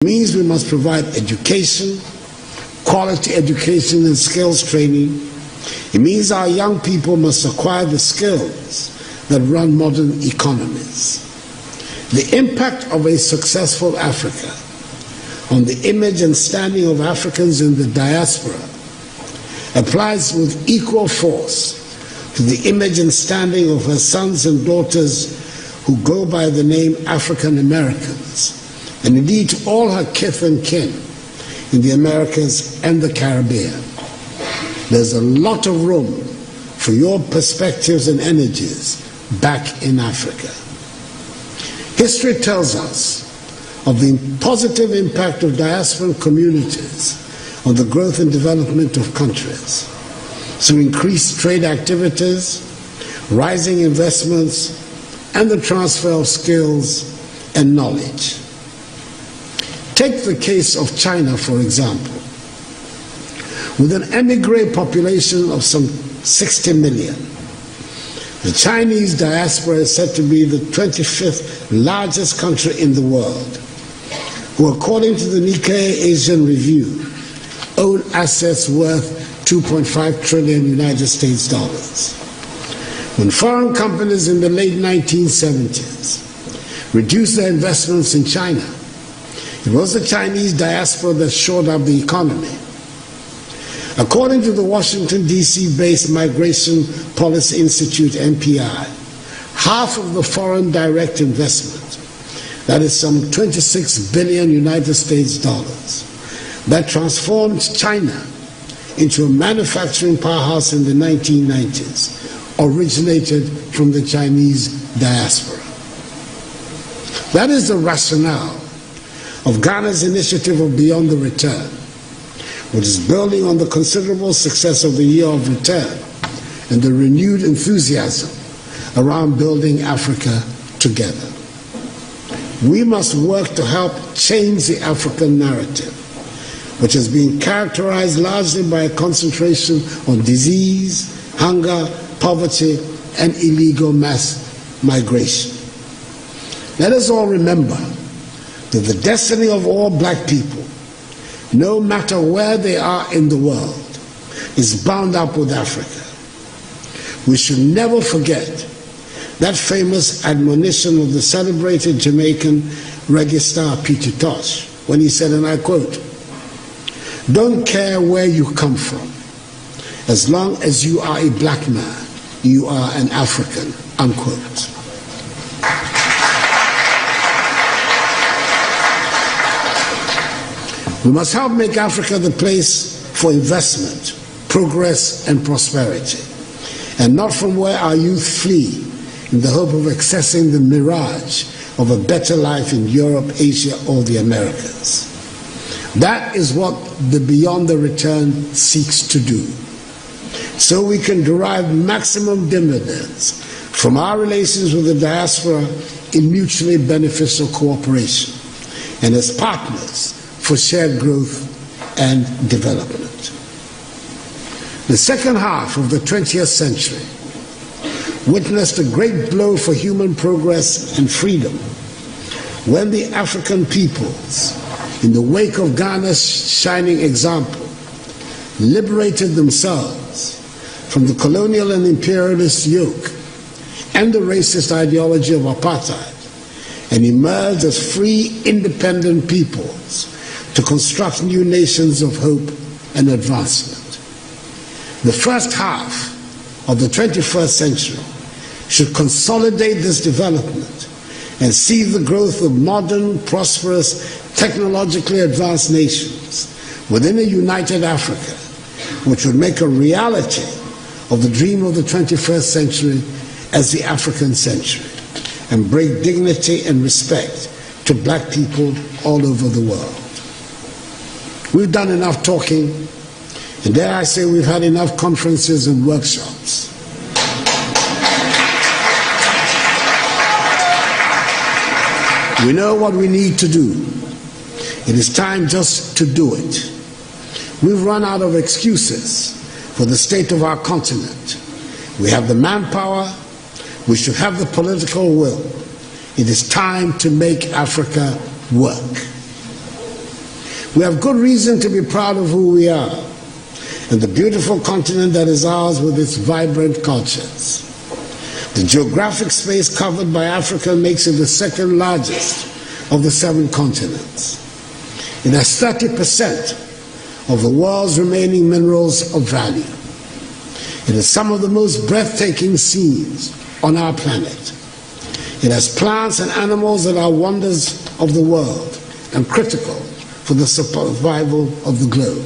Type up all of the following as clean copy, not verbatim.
means we must provide education, quality education and skills training. It means our young people must acquire the skills that run modern economies. The impact of a successful Africa on the image and standing of Africans in the diaspora applies with equal force to the image and standing of her sons and daughters who go by the name African Americans, and indeed to all her kith and kin in the Americas and the Caribbean. There's a lot of room for your perspectives and energies back in Africa. History tells us of the positive impact of diasporan communities on the growth and development of countries through increased trade activities, rising investments, and the transfer of skills and knowledge. Take the case of China, for example. With an emigre population of some 60 million, the Chinese diaspora is said to be the 25th largest country in the world, who, according to the Nikkei Asian Review, own assets worth 2.5 trillion United States dollars. When foreign companies in the late 1970s reduced their investments in China, it was the Chinese diaspora that shored up the economy. According to the Washington, D.C.-based Migration Policy Institute, MPI, half of the foreign direct investment, that is some 26 billion United States dollars, that transformed China into a manufacturing powerhouse in the 1990s, originated from the Chinese diaspora. That is the rationale of Ghana's initiative of Beyond the Return, which is building on the considerable success of the Year of Return and the renewed enthusiasm around building Africa together. We must work to help change the African narrative, which has been characterized largely by a concentration on disease, hunger, poverty, and illegal mass migration. Let us all remember that the destiny of all black people, no matter where they are in the world, is bound up with Africa. We should never forget that famous admonition of the celebrated Jamaican reggae star Peter Tosh, when he said, and I quote, "Don't care where you come from, as long as you are a black man, you are an African," unquote. We must help make Africa the place for investment, progress, and prosperity, and not from where our youth flee in the hope of accessing the mirage of a better life in Europe, Asia, or the Americas. That is what the Beyond the Return seeks to do, so we can derive maximum dividends from our relations with the diaspora in mutually beneficial cooperation and as partners for shared growth and development. The second half of the 20th century witnessed a great blow for human progress and freedom when the African peoples, in the wake of Ghana's shining example, liberated themselves from the colonial and imperialist yoke and the racist ideology of apartheid and emerged as free, independent peoples to construct new nations of hope and advancement. The first half of the 21st century should consolidate this development and see the growth of modern, prosperous, technologically advanced nations within a united Africa, which would make a reality of the dream of the 21st century as the African century and bring dignity and respect to black people all over the world. We've done enough talking, and dare I say we've had enough conferences and workshops. We know what we need to do. It is time just to do it. We've run out of excuses for the state of our continent. We have the manpower. We should have the political will. It is time to make Africa work. We have good reason to be proud of who we are and the beautiful continent that is ours with its vibrant cultures. The geographic space covered by Africa makes it the second largest of the 7 continents. It has 30% of the world's remaining minerals of value. It has some of the most breathtaking scenes on our planet. It has plants and animals that are wonders of the world and critical for the survival of the globe.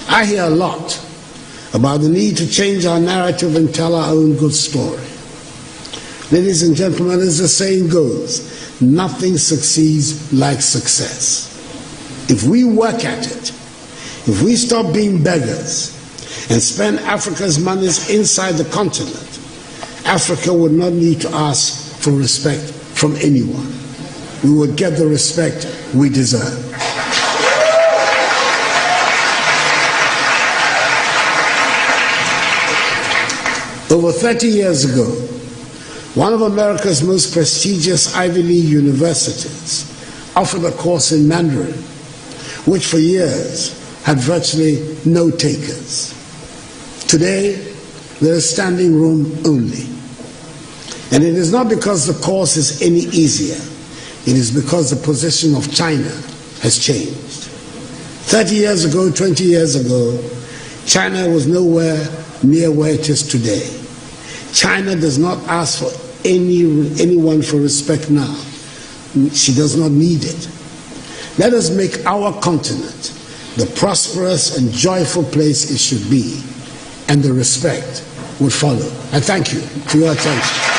I hear a lot about the need to change our narrative and tell our own good story. Ladies and gentlemen, as the saying goes, nothing succeeds like success. If we work at it, if we stop being beggars and spend Africa's monies inside the continent, Africa would not need to ask for respect from anyone. We would get the respect we deserve. Over 30 years ago, one of America's most prestigious Ivy League universities offered a course in Mandarin, which for years had virtually no takers. Today, there is standing room only. And it is not because the course is any easier. It is because the position of China has changed. 30 years ago, 20 years ago, China was nowhere near where it is today. China does not ask for anyone for respect now. She does not need it. Let us make our continent the prosperous and joyful place it should be, and the respect will follow. I thank you for your attention.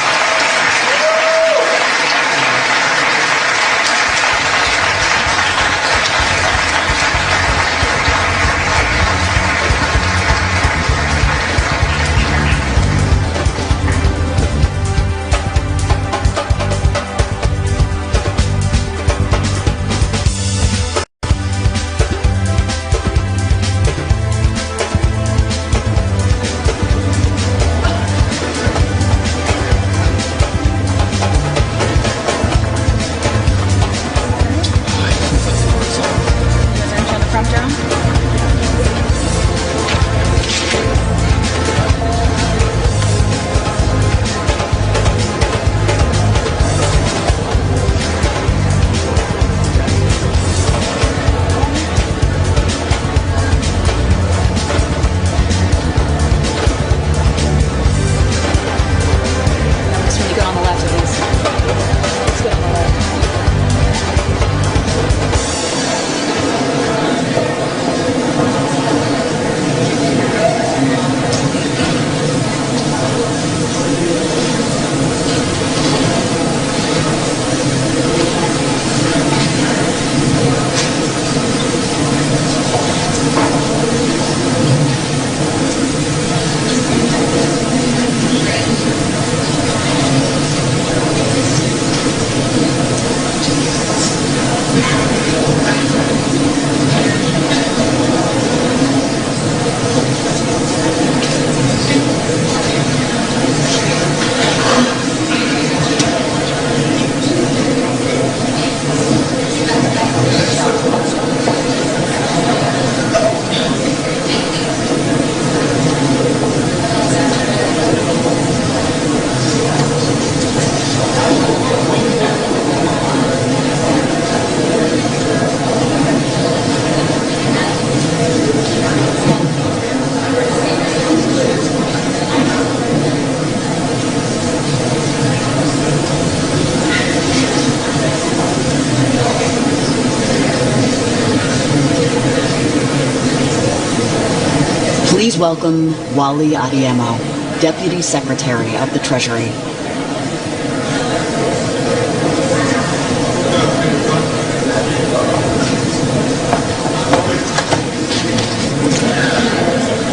Please welcome YALI Adeyemo, Deputy Secretary of the Treasury.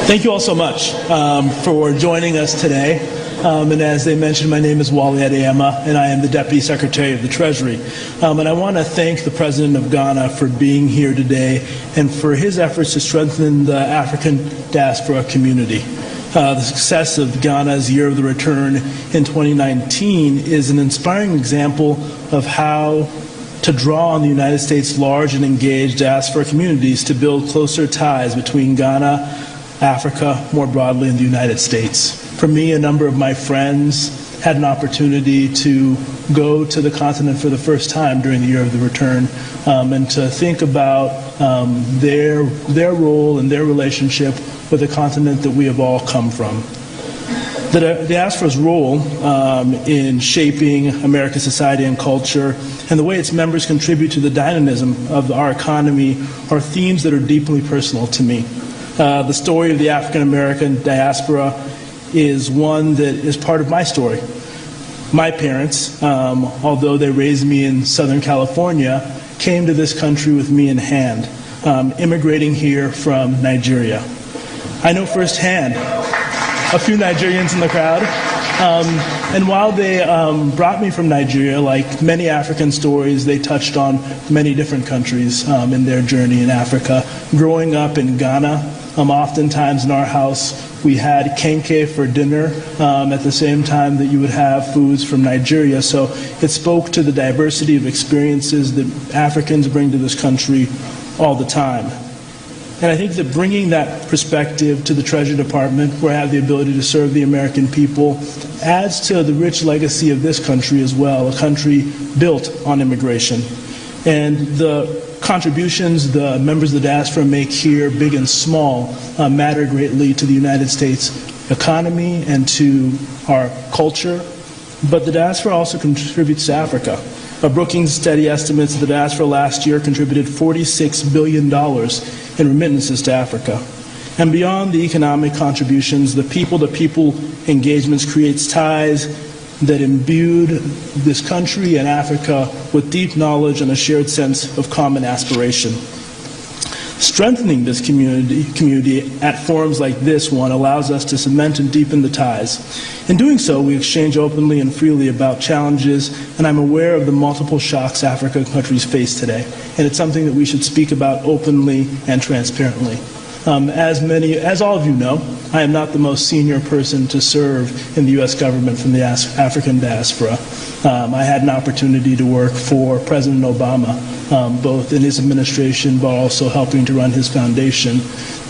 Thank you all so much for joining us today. And as they mentioned, my name is YALI Adeyemo, and I am the Deputy Secretary of the Treasury. And I want to thank the President of Ghana for being here today and for his efforts to strengthen the African diaspora community. The success of Ghana's Year of the Return in 2019 is an inspiring example of how to draw on the United States' large and engaged diaspora communities to build closer ties between Ghana, Africa, more broadly, and the United States. For me, a number of my friends had an opportunity to go to the continent for the first time during the year of the return, and to think about their role and their relationship with the continent that we have all come from. The diaspora's role in shaping America's society and culture and the way its members contribute to the dynamism of our economy are themes that are deeply personal to me. The story of the African American diaspora is one that is part of my story. My parents, although they raised me in Southern California, came to this country with me in hand, immigrating here from Nigeria. I know firsthand a few Nigerians in the crowd, and while they brought me from Nigeria, like many African stories, they touched on many different countries in their journey in Africa. Growing up in Ghana, oftentimes in our house, we had kenke for dinner at the same time that you would have foods from Nigeria. So it spoke to the diversity of experiences that Africans bring to this country all the time. And I think that bringing that perspective to the Treasury Department, where I have the ability to serve the American people, adds to the rich legacy of this country as well, a country built on immigration. And the contributions the members of the diaspora make here, big and small, matter greatly to the United States economy and to our culture. But the diaspora also contributes to Africa. Brookings study estimates the diaspora last year contributed $46 billion in remittances to Africa. And beyond the economic contributions, the people-to-people engagements creates ties that imbued this country and Africa with deep knowledge and a shared sense of common aspiration. Strengthening this community at forums like this one allows us to cement and deepen the ties. In doing so, we exchange openly and freely about challenges, and I'm aware of the multiple shocks African countries face today, and it's something that we should speak about openly and transparently. As all of you know, I am not the most senior person to serve in the U.S. government from the African diaspora. I had an opportunity to work for President Obama, both in his administration but also helping to run his foundation.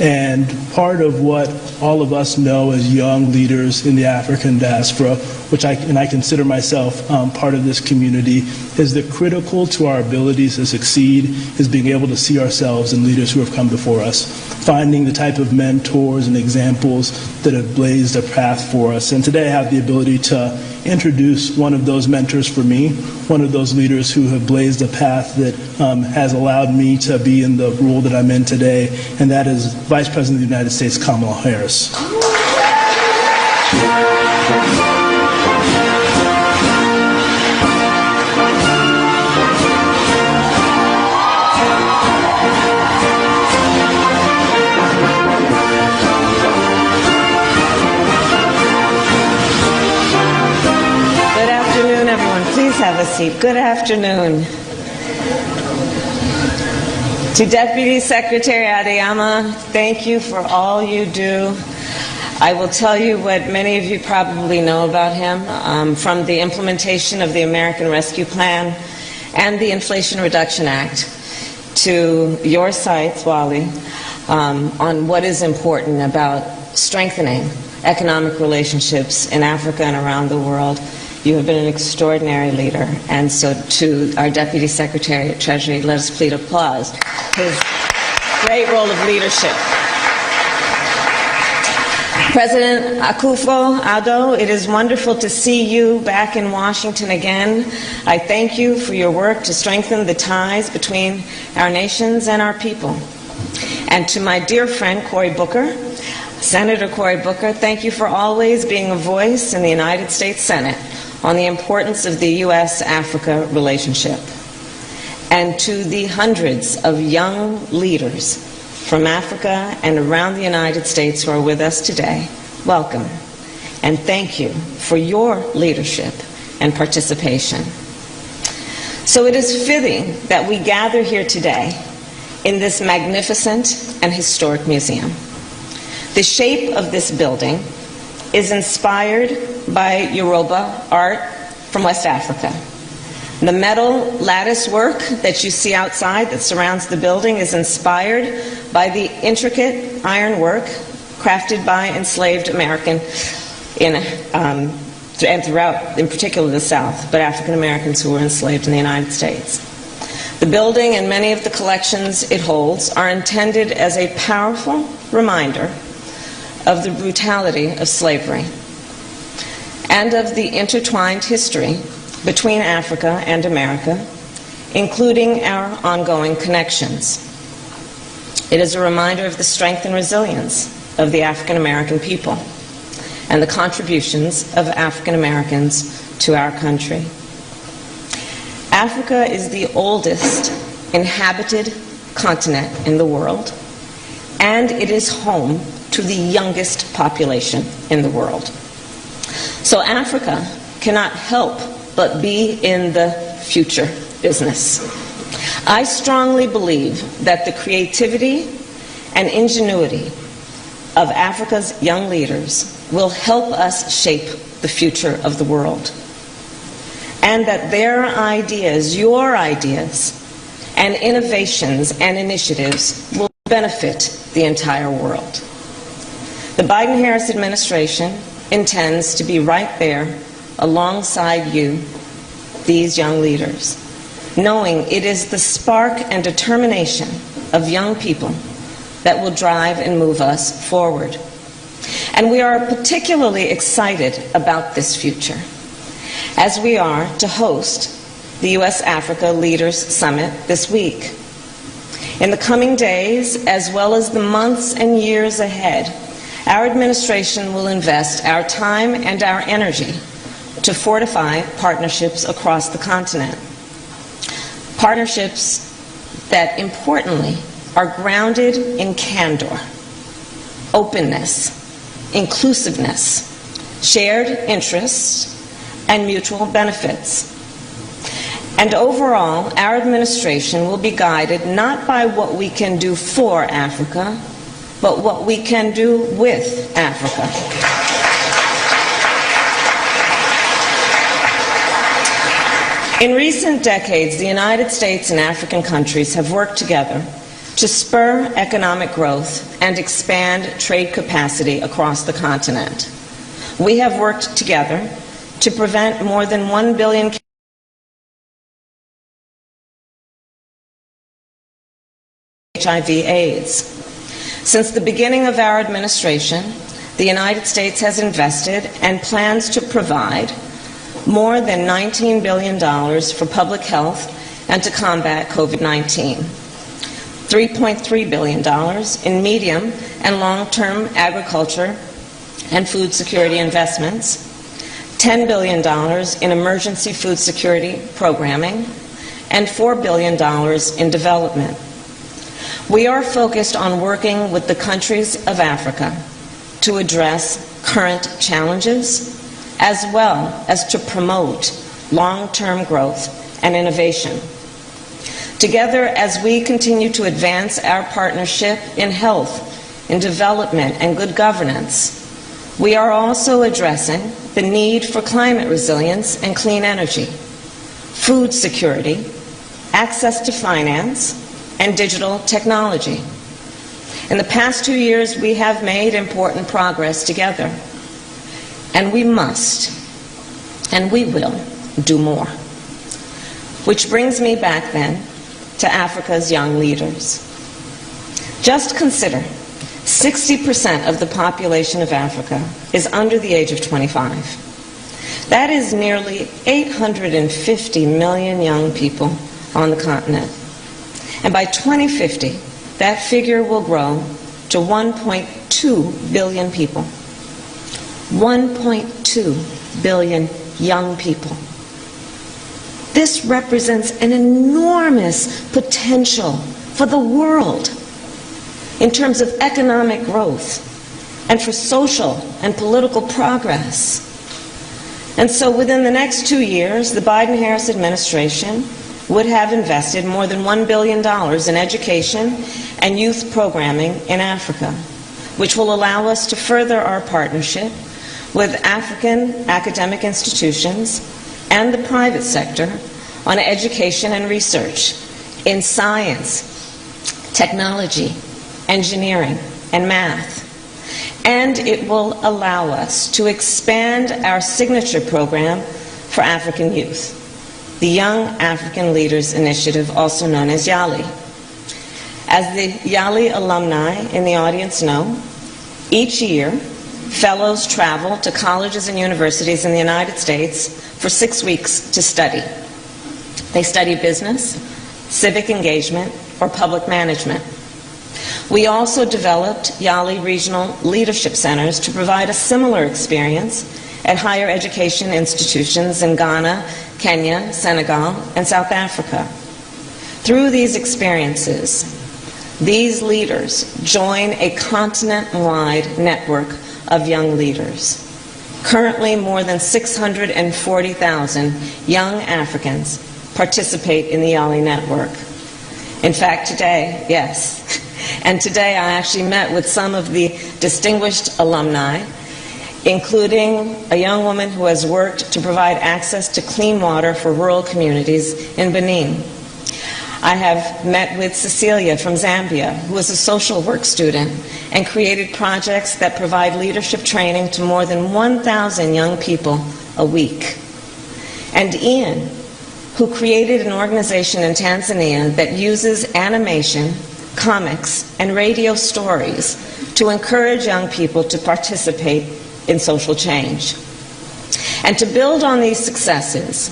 And part of what all of us know as young leaders in the African diaspora, and I consider myself part of this community, is that critical to our abilities to succeed is being able to see ourselves in leaders who have come before us, finding the type of mentors and examples that have blazed a path for us. And today I have the ability to introduce one of those mentors for me, one of those leaders who have blazed a path that has allowed me to be in the role that I'm in today, and that is Vice President of the United States, Kamala Harris. Have a seat. Good afternoon. To Deputy Secretary Adeyemo, thank you for all you do. I will tell you what many of you probably know about him from the implementation of the American Rescue Plan and the Inflation Reduction Act to your sites, YALI, on what is important about strengthening economic relationships in Africa and around the world. You have been an extraordinary leader, and so to our Deputy Secretary at Treasury, let us plead applause his great role of leadership. President Akufo-Addo, it is wonderful to see you back in Washington again. I thank you for your work to strengthen the ties between our nations and our people. And to my dear friend Cory Booker, Senator Cory Booker, thank you for always being a voice in the United States Senate on the importance of the U.S.-Africa relationship. And to the hundreds of young leaders from Africa and around the United States who are with us today, welcome. And thank you for your leadership and participation. So it is fitting that we gather here today in this magnificent and historic museum. The shape of this building is inspired by Yoruba art from West Africa. The metal lattice work that you see outside that surrounds the building is inspired by the intricate ironwork crafted by enslaved American and throughout, in particular, the South, but African Americans who were enslaved in the United States. The building and many of the collections it holds are intended as a powerful reminder of the brutality of slavery and of the intertwined history between Africa and America, including our ongoing connections. It is a reminder of the strength and resilience of the African American people and the contributions of African Americans to our country. Africa is the oldest inhabited continent in the world, and it is home to the youngest population in the world. So Africa cannot help but be in the future business. I strongly believe that the creativity and ingenuity of Africa's young leaders will help us shape the future of the world, and that their ideas, your ideas, and innovations and initiatives will benefit the entire world. The Biden-Harris administration intends to be right there alongside you, these young leaders, knowing it is the spark and determination of young people that will drive and move us forward. And we are particularly excited about this future, as we are to host the U.S.-Africa Leaders Summit this week. In the coming days, as well as the months and years ahead, our administration will invest our time and our energy to fortify partnerships across the continent. Partnerships that, importantly, are grounded in candor, openness, inclusiveness, shared interests, and mutual benefits. And overall, our administration will be guided not by what we can do for Africa, but what we can do with Africa. In recent decades, the United States and African countries have worked together to spur economic growth and expand trade capacity across the continent. We have worked together to prevent more than 1 billion HIV/AIDS. Since the beginning of our administration, the United States has invested and plans to provide more than $19 billion for public health and to combat COVID-19. $3.3 billion in medium and long-term agriculture and food security investments, $10 billion in emergency food security programming, and $4 billion in development. We are focused on working with the countries of Africa to address current challenges as well as to promote long-term growth and innovation. Together, as we continue to advance our partnership in health, in development, and good governance, we are also addressing the need for climate resilience and clean energy, food security, access to finance, and digital technology. In the past 2 years, we have made important progress together, and we must, and we will, do more. Which brings me back then to Africa's young leaders. Just consider, 60% of the population of Africa is under the age of 25. That is nearly 850 million young people on the continent. And by 2050, that figure will grow to 1.2 billion people. 1.2 billion young people. This represents an enormous potential for the world in terms of economic growth and for social and political progress. And so within the next 2 years, the Biden-Harris administration would have invested more than $1 billion in education and youth programming in Africa, which will allow us to further our partnership with African academic institutions and the private sector on education and research in science, technology, engineering, and math. And it will allow us to expand our signature program for African youth, the Young African Leaders Initiative, also known as YALI. As the YALI alumni in the audience know, each year, fellows travel to colleges and universities in the United States for 6 weeks to study. They study business, civic engagement, or public management. We also developed YALI regional leadership centers to provide a similar experience at higher education institutions in Ghana, Kenya, Senegal, and South Africa. Through these experiences, these leaders join a continent-wide network of young leaders. Currently, more than 640,000 young Africans participate in the YALI network. In fact, today, yes, and today I actually met with some of the distinguished alumni, including a young woman who has worked to provide access to clean water for rural communities in Benin. I have met with Cecilia from Zambia, who is a social work student and created projects that provide leadership training to more than 1,000 young people a week. And Ian, who created an organization in Tanzania that uses animation, comics, and radio stories to encourage young people to participate in social change. And to build on these successes,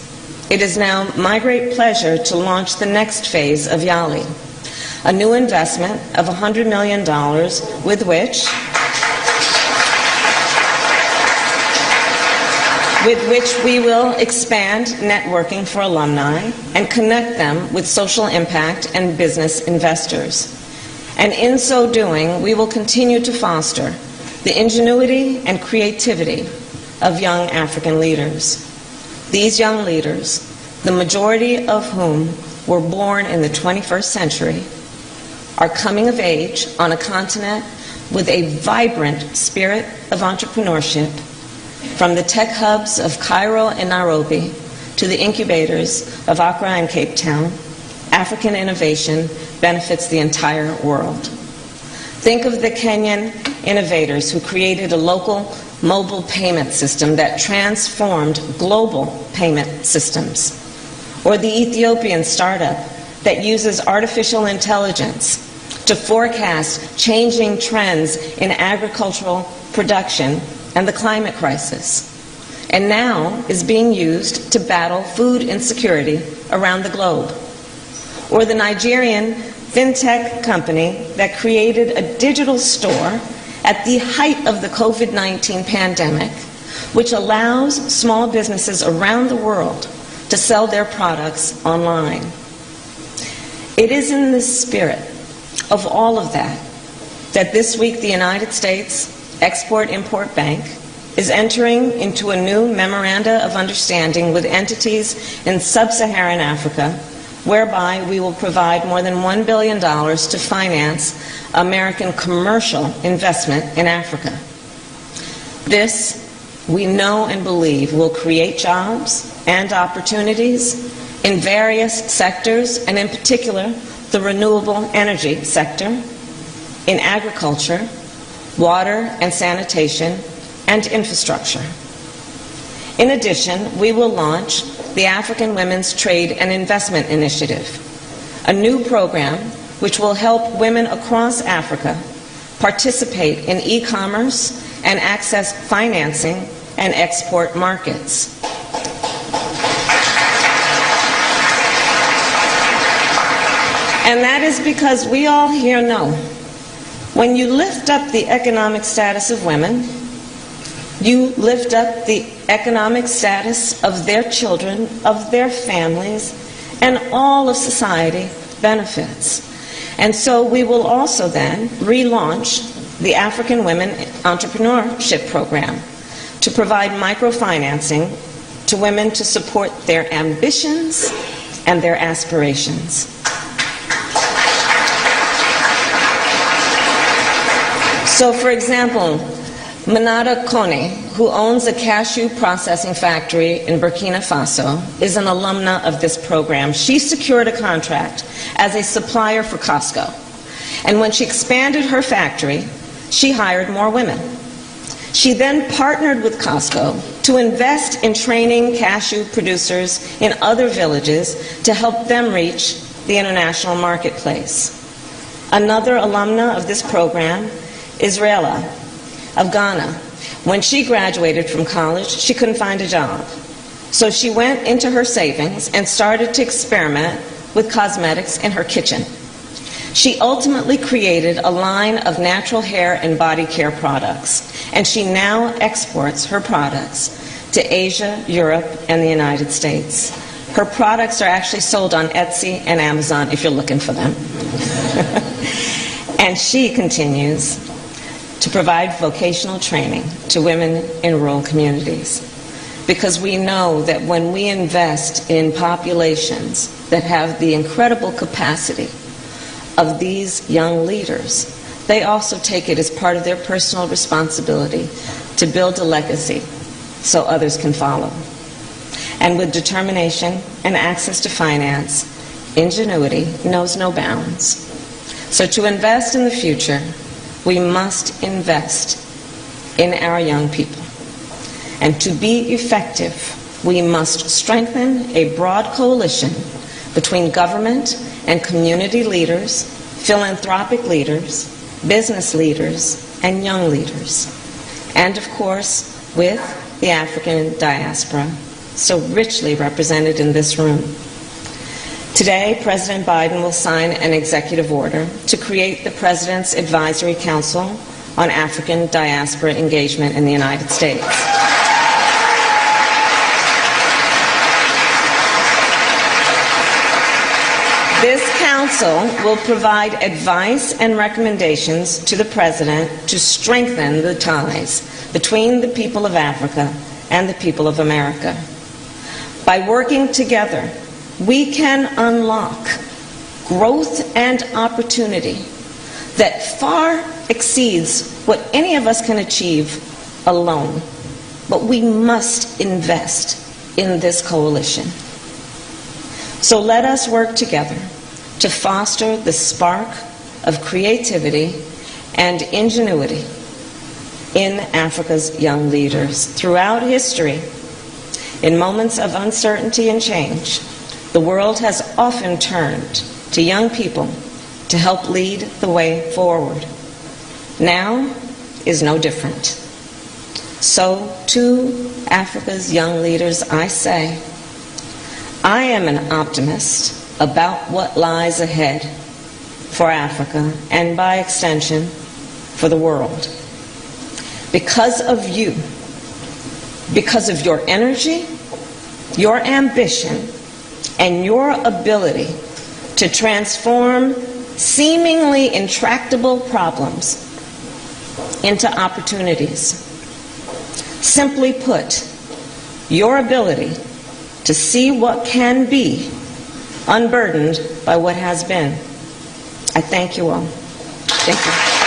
it is now my great pleasure to launch the next phase of YALI, a new investment of $100 million with which we will expand networking for alumni and connect them with social impact and business investors. And in so doing, we will continue to foster the ingenuity and creativity of young African leaders. These young leaders, the majority of whom were born in the 21st century, are coming of age on a continent with a vibrant spirit of entrepreneurship, from the tech hubs of Cairo and Nairobi to the incubators of Accra and Cape Town. African innovation benefits the entire world. Think of the Kenyan innovators who created a local mobile payment system that transformed global payment systems, or the Ethiopian startup that uses artificial intelligence to forecast changing trends in agricultural production and the climate crisis, and now is being used to battle food insecurity around the globe. Or the Nigerian fintech company that created a digital store at the height of the COVID-19 pandemic, which allows small businesses around the world to sell their products online. It is in the spirit of all of that that this week the United States Export-Import Bank is entering into a new memoranda of understanding with entities in sub-Saharan Africa, whereby we will provide more than $1 billion to finance American commercial investment in Africa. This, we know and believe, will create jobs and opportunities in various sectors, and in particular, the renewable energy sector, in agriculture, water and sanitation, and infrastructure. In addition, we will launch the African Women's Trade and Investment Initiative, a new program which will help women across Africa participate in e-commerce and access financing and export markets. And that is because we all here know, when you lift up the economic status of women, you lift up the economic status of their children, of their families, and all of society benefits. And so we will also then relaunch the African Women Entrepreneurship Program to provide microfinancing to women to support their ambitions and their aspirations. So, for example, Manada Kone, who owns a cashew processing factory in Burkina Faso, is an alumna of this program. She secured a contract as a supplier for Costco. And when she expanded her factory, she hired more women. She then partnered with Costco to invest in training cashew producers in other villages to help them reach the international marketplace. Another alumna of this program is Raela of Ghana. When she graduated from college, she couldn't find a job. So she went into her savings and started to experiment with cosmetics in her kitchen. She ultimately created a line of natural hair and body care products, and she now exports her products to Asia, Europe, and the United States. Her products are actually sold on Etsy and Amazon if you're looking for them. And she continues to provide vocational training to women in rural communities. Because we know that when we invest in populations that have the incredible capacity of these young leaders, they also take it as part of their personal responsibility to build a legacy so others can follow. And with determination and access to finance, ingenuity knows no bounds. So to invest in the future, we must invest in our young people. And to be effective, we must strengthen a broad coalition between government and community leaders, philanthropic leaders, business leaders, and young leaders. And of course, with the African diaspora, so richly represented in this room. Today, President Biden will sign an executive order to create the President's Advisory Council on African Diaspora Engagement in the United States. This council will provide advice and recommendations to the President to strengthen the ties between the people of Africa and the people of America. By working together, we can unlock growth and opportunity that far exceeds what any of us can achieve alone. But we must invest in this coalition. So let us work together to foster the spark of creativity and ingenuity in Africa's young leaders. Throughout history, in moments of uncertainty and change, the world has often turned to young people to help lead the way forward. Now is no different. So to Africa's young leaders, I say, I am an optimist about what lies ahead for Africa and by extension for the world. Because of you, because of your energy, your ambition, and your ability to transform seemingly intractable problems into opportunities. Simply put, your ability to see what can be unburdened by what has been. I thank you all. Thank you.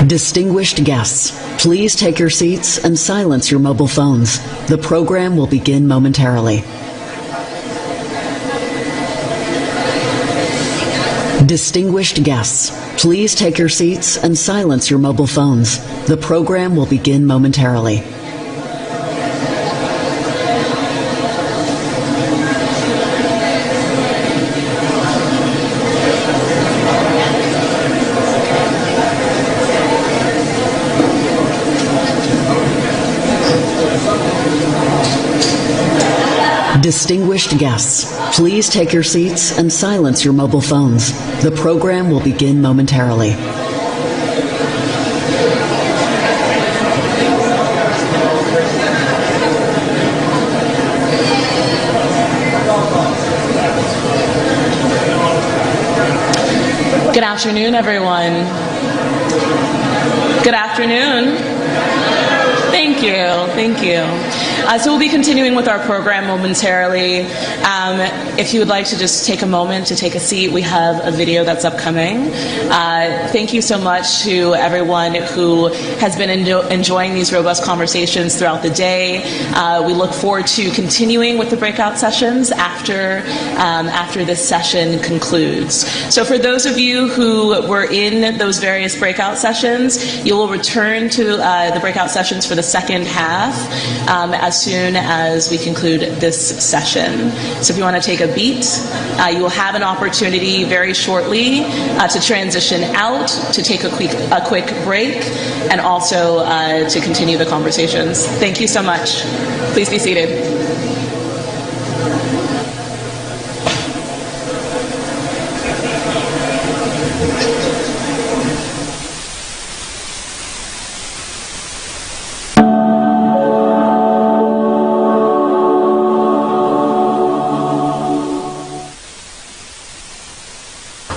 Distinguished guests, please take your seats and silence your mobile phones. The program will begin momentarily. Distinguished guests, please take your seats and silence your mobile phones. The program will begin momentarily. Distinguished guests, please take your seats and silence your mobile phones. The program will begin momentarily. Good afternoon, everyone. Good afternoon. Thank you. Thank you. So we'll be continuing with our program momentarily. If you would like to just take a moment to take a seat, we have a video that's upcoming. Thank you so much to everyone who has been enjoying these robust conversations throughout the day. We look forward to continuing with the breakout sessions after this session concludes. So for those of you who were in those various breakout sessions, you will return to the breakout sessions for the second half as soon as we conclude this session. So if you want to take a beat, you will have an opportunity very shortly to transition out, to take a quick break, and also to continue the conversations. Thank you so much. Please be seated.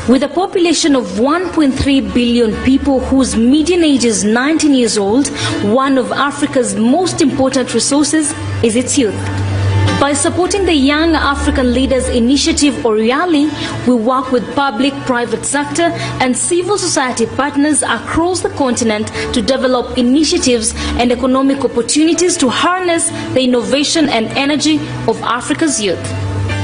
With a population of 1.3 billion people whose median age is 19 years old, one of Africa's most important resources is its youth. By supporting the Young African Leaders Initiative, or YALI, we work with public, private sector and civil society partners across the continent to develop initiatives and economic opportunities to harness the innovation and energy of Africa's youth.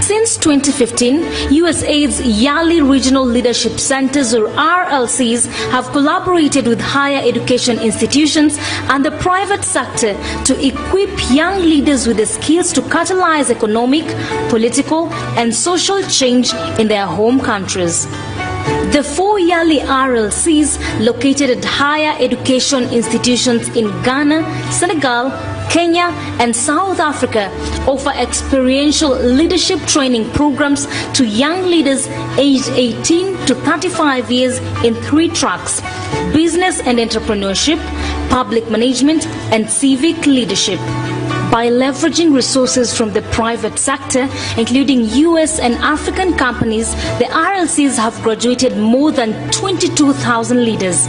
Since 2015, USAID's YALI Regional Leadership Centers, or RLCs, have collaborated with higher education institutions and the private sector to equip young leaders with the skills to catalyze economic, political, and social change in their home countries. The 4 YALI RLCs located at higher education institutions in Ghana, Senegal, Kenya, and South Africa offer experiential leadership training programs to young leaders aged 18 to 35 years in 3 tracks: business and entrepreneurship, public management, and civic leadership. By leveraging resources from the private sector, including U.S. and African companies, the RLCs have graduated more than 22,000 leaders.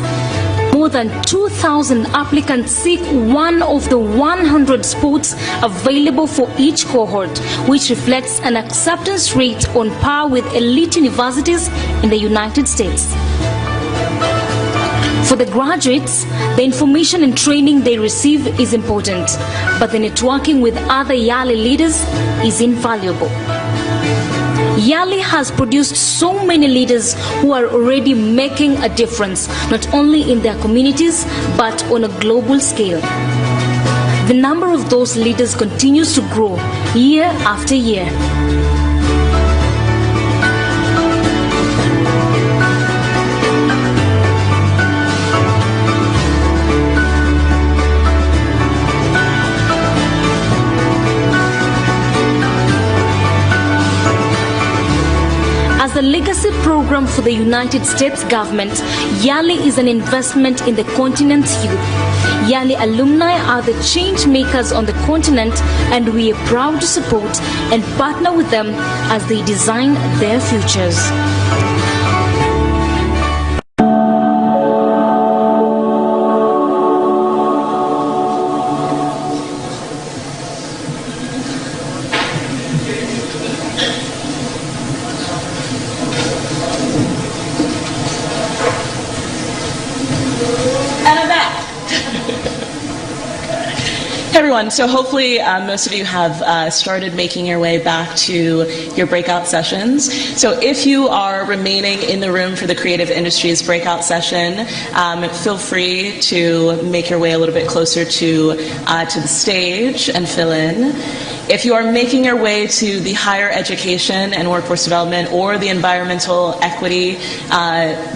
More than 2,000 applicants seek one of the 100 spots available for each cohort, which reflects an acceptance rate on par with elite universities in the United States. For the graduates, the information and training they receive is important, but the networking with other YALI leaders is invaluable. YALI has produced so many leaders who are already making a difference, not only in their communities, but on a global scale. The number of those leaders continues to grow year after year. As a legacy program for the United States government, YALI is an investment in the continent's youth. YALI alumni are the change makers on the continent, and we are proud to support and partner with them as they design their futures. Everyone, so hopefully most of you have started making your way back to your breakout sessions. So if you are remaining in the room for the Creative Industries breakout session, feel free to make your way a little bit closer to the stage and fill in. If you are making your way to the higher education and workforce development or the environmental equity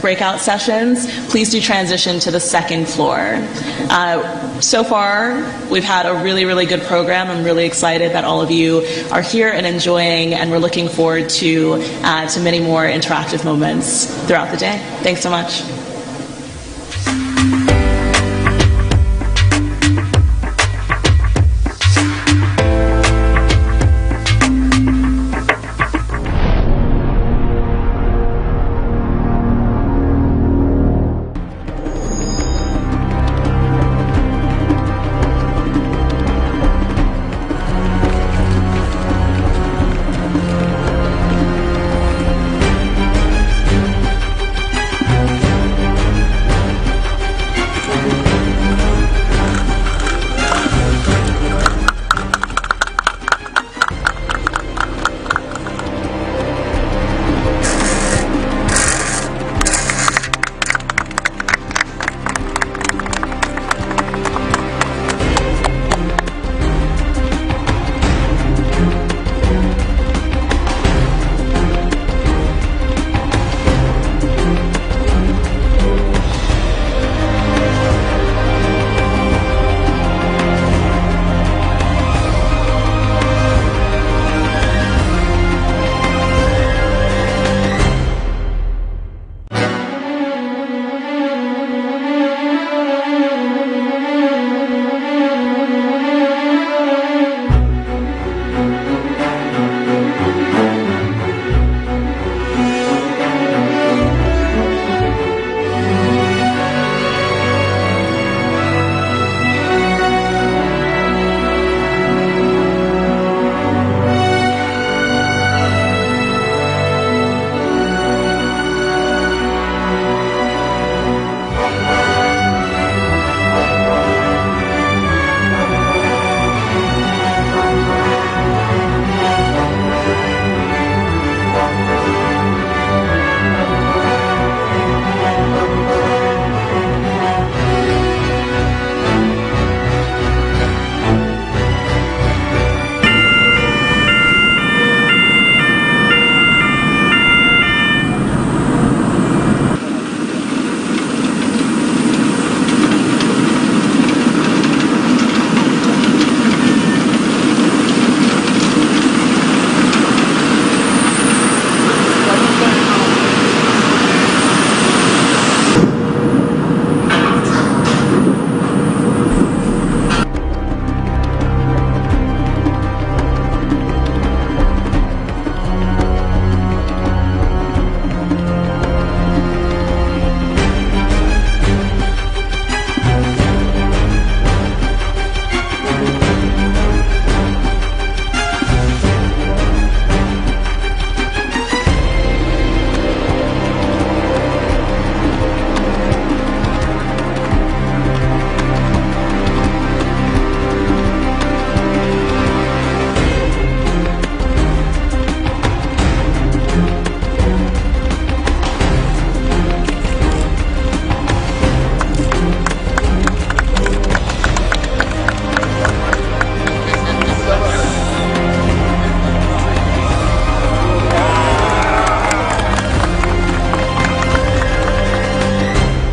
breakout sessions, please do transition to the second floor. So far, we've had a really, really good program. I'm really excited that all of you are here and enjoying, and we're looking forward to many more interactive moments throughout the day. Thanks so much.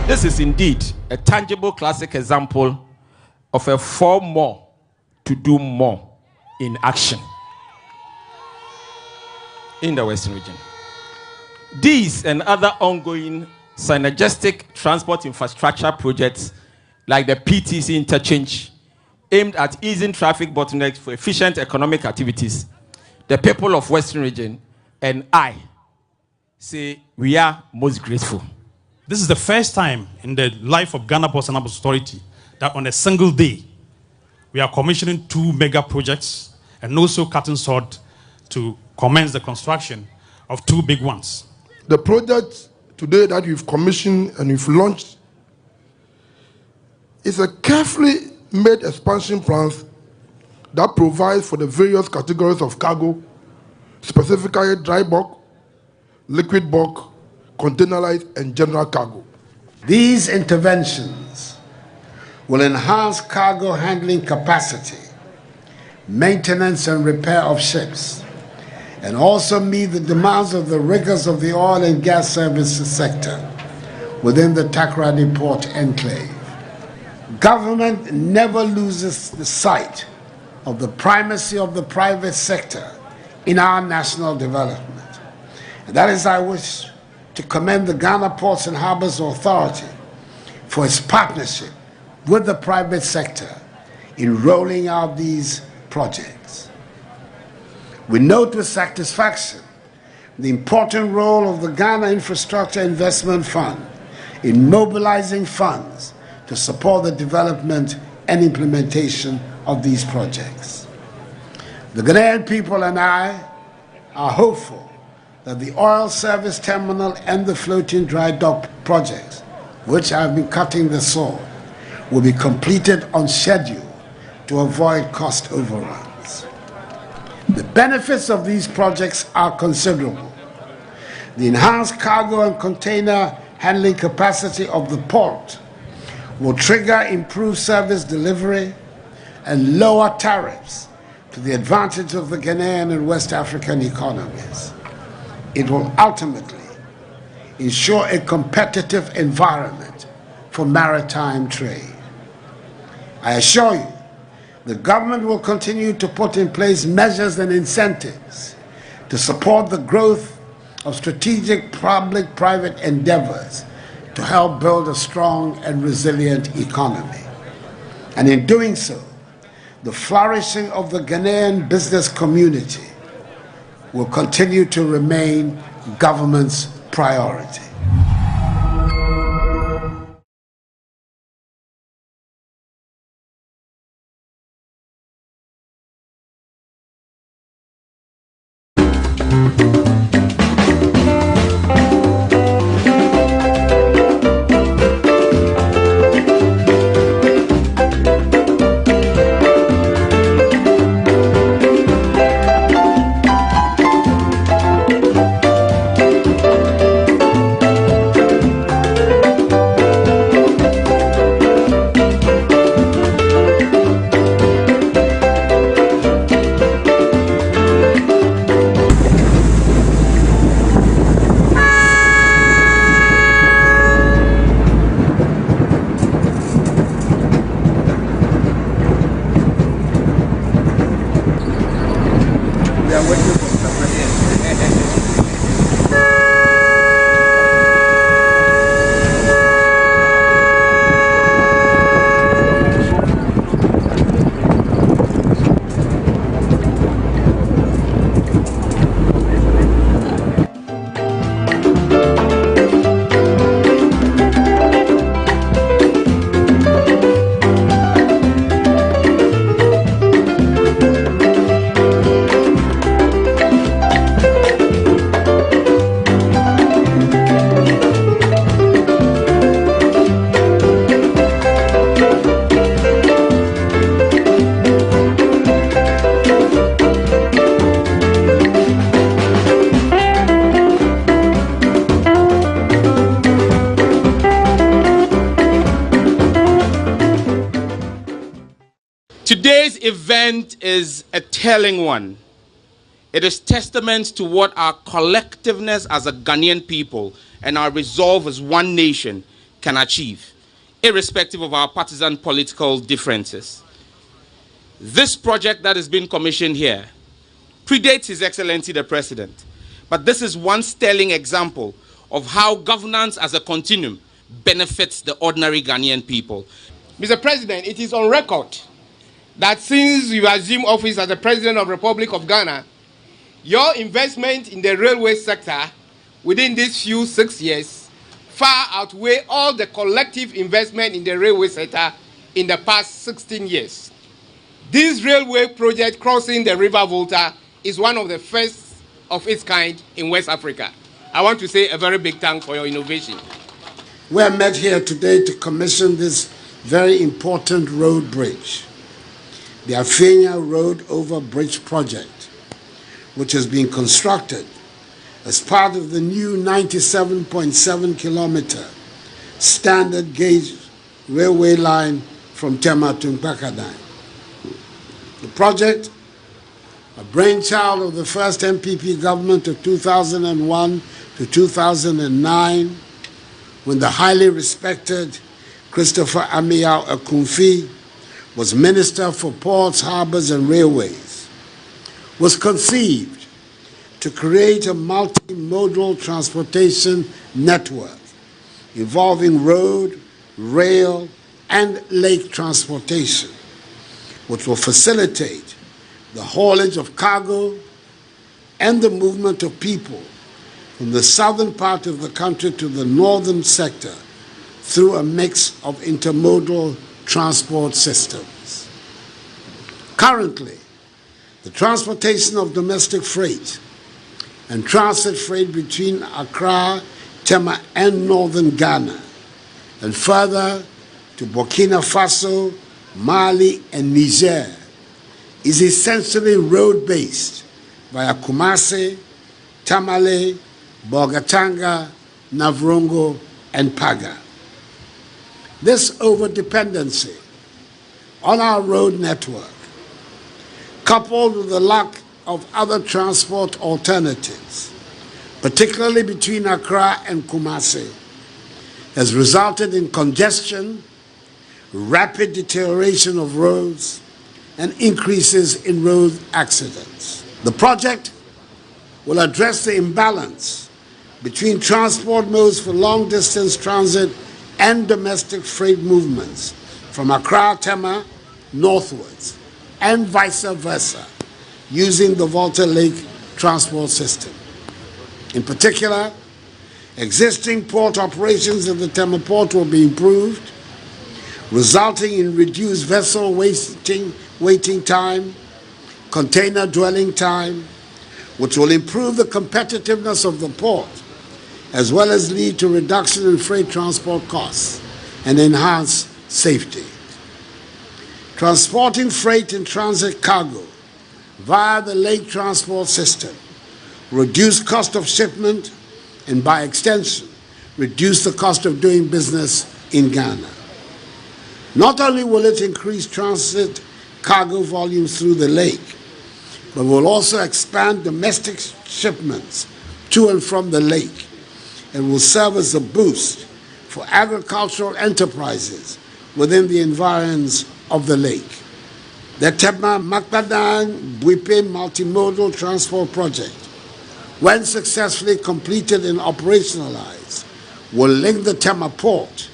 This is indeed a tangible classic example of a for more to do more in action in the Western region. These and other ongoing synergistic transport infrastructure projects like the PTC interchange aimed at easing traffic bottlenecks for efficient economic activities, the people of Western region and I say we are most grateful. This is the first time in the life of Ghana Ports and Harbours Authority that on a single day we are commissioning 2 mega projects and also cutting sword to commence the construction of 2 big ones. The project today that we've commissioned and we've launched is a carefully made expansion plan that provides for the various categories of cargo, specifically dry bulk, liquid bulk, containerized and general cargo. These interventions will enhance cargo handling capacity maintenance and repair of ships, and also meet the demands of the riggers of the oil and gas services sector within the Takoradi Port Enclave. Government never loses the sight of the primacy of the private sector in our national development. And that is, I wish to commend the Ghana Ports and Harbors Authority for its partnership with the private sector in rolling out these projects. We note with satisfaction the important role of the Ghana Infrastructure Investment Fund in mobilizing funds to support the development and implementation of these projects. The Ghanaian people and I are hopeful that the oil service terminal and the floating dry dock projects, which have been cutting the sword, will be completed on schedule to avoid cost overruns. The benefits of these projects are considerable. The enhanced cargo and container handling capacity of the port will trigger improved service delivery and lower tariffs to the advantage of the Ghanaian and West African economies. It will ultimately ensure a competitive environment for maritime trade. I assure you, the government will continue to put in place measures and incentives to support the growth of strategic public-private endeavors to help build a strong and resilient economy. And in doing so, the flourishing of the Ghanaian business community will continue to remain government's priority. Today's event is a telling one. It is testament to what our collectiveness as a Ghanaian people and our resolve as one nation can achieve, irrespective of our partisan political differences. This project that is being commissioned here predates His Excellency the President, but this is one sterling example of how governance as a continuum benefits the ordinary Ghanaian people. Mr. President, it is on record that since you assumed office as the President of the Republic of Ghana, your investment in the railway sector within these few 6 years far outweigh all the collective investment in the railway sector in the past 16 years. This railway project crossing the River Volta is one of the first of its kind in West Africa. I want to say a very big thanks for your innovation. We are met here today to commission this very important road bridge, the Afenya Road Over Bridge project, which is being constructed as part of the new 97.7 kilometer standard gauge railway line from Tema to Mpakadan. The project a brainchild of the first MPP government of 2001 to 2009, when the highly respected Christopher Amiao Akumfi was Minister for Ports, Harbors and Railways, was conceived to create a multimodal transportation network involving road, rail, and lake transportation, which will facilitate the haulage of cargo and the movement of people from the southern part of the country to the northern sector through a mix of intermodal transport systems. Currently, the transportation of domestic freight and transit freight between Accra, Tema, and northern Ghana, and further to Burkina Faso, Mali, and Niger, is essentially road-based via Kumasi, Tamale, Bogatanga, Navrongo, and Paga. This over-dependency on our road network, coupled with the lack of other transport alternatives, particularly between Accra and Kumasi, has resulted in congestion, rapid deterioration of roads, and increases in road accidents. The project will address the imbalance between transport modes for long-distance transit and domestic freight movements from Accra, Tema, northwards, and vice versa, using the Volta Lake transport system. In particular, existing port operations at the Tema port will be improved, resulting in reduced vessel waiting time, container dwelling time, which will improve the competitiveness of the port, as well as lead to reduction in freight transport costs and enhance safety. Transporting freight and transit cargo via the lake transport system reduce cost of shipment and, by extension, reduce the cost of doing business in Ghana. Not only will it increase transit cargo volumes through the lake, but will also expand domestic shipments to and from the lake, and will serve as a boost for agricultural enterprises within the environs of the lake. The Tema Makpadan Buipe multimodal transport project, when successfully completed and operationalized, will link the Tema port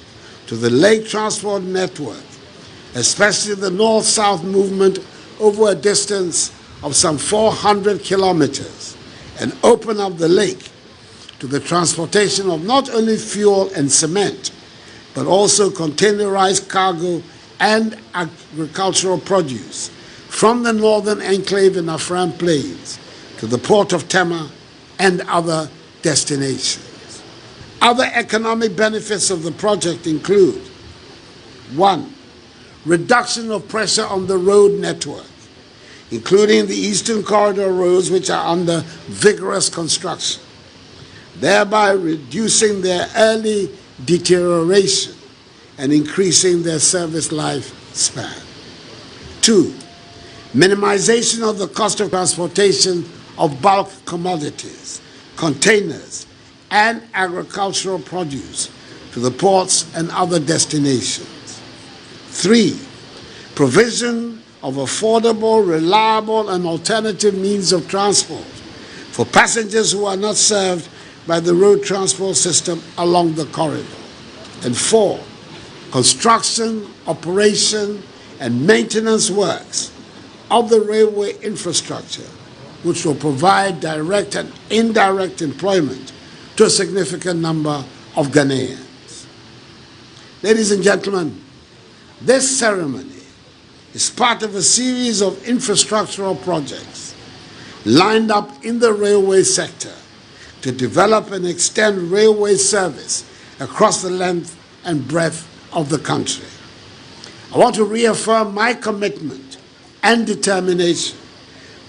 to the lake transport network, especially the north-south movement over a distance of some 400 kilometers, and open up the lake to the transportation of not only fuel and cement, but also containerized cargo and agricultural produce from the northern enclave in Afram Plains to the port of Tema and other destinations. Other economic benefits of the project include: 1. Reduction of pressure on the road network, including the Eastern Corridor roads, which are under vigorous construction, thereby reducing their early deterioration and increasing their service lifespan. 2. Minimization of the cost of transportation of bulk commodities, containers, and agricultural produce to the ports and other destinations. 3. Provision of affordable, reliable, and alternative means of transport for passengers who are not served by the road transport system along the corridor. And 4. Construction, operation, and maintenance works of the railway infrastructure, which will provide direct and indirect employment to a significant number of Ghanaians. Ladies and gentlemen, this ceremony is part of a series of infrastructural projects lined up in the railway sector to develop and extend railway service across the length and breadth of the country. I want to reaffirm my commitment and determination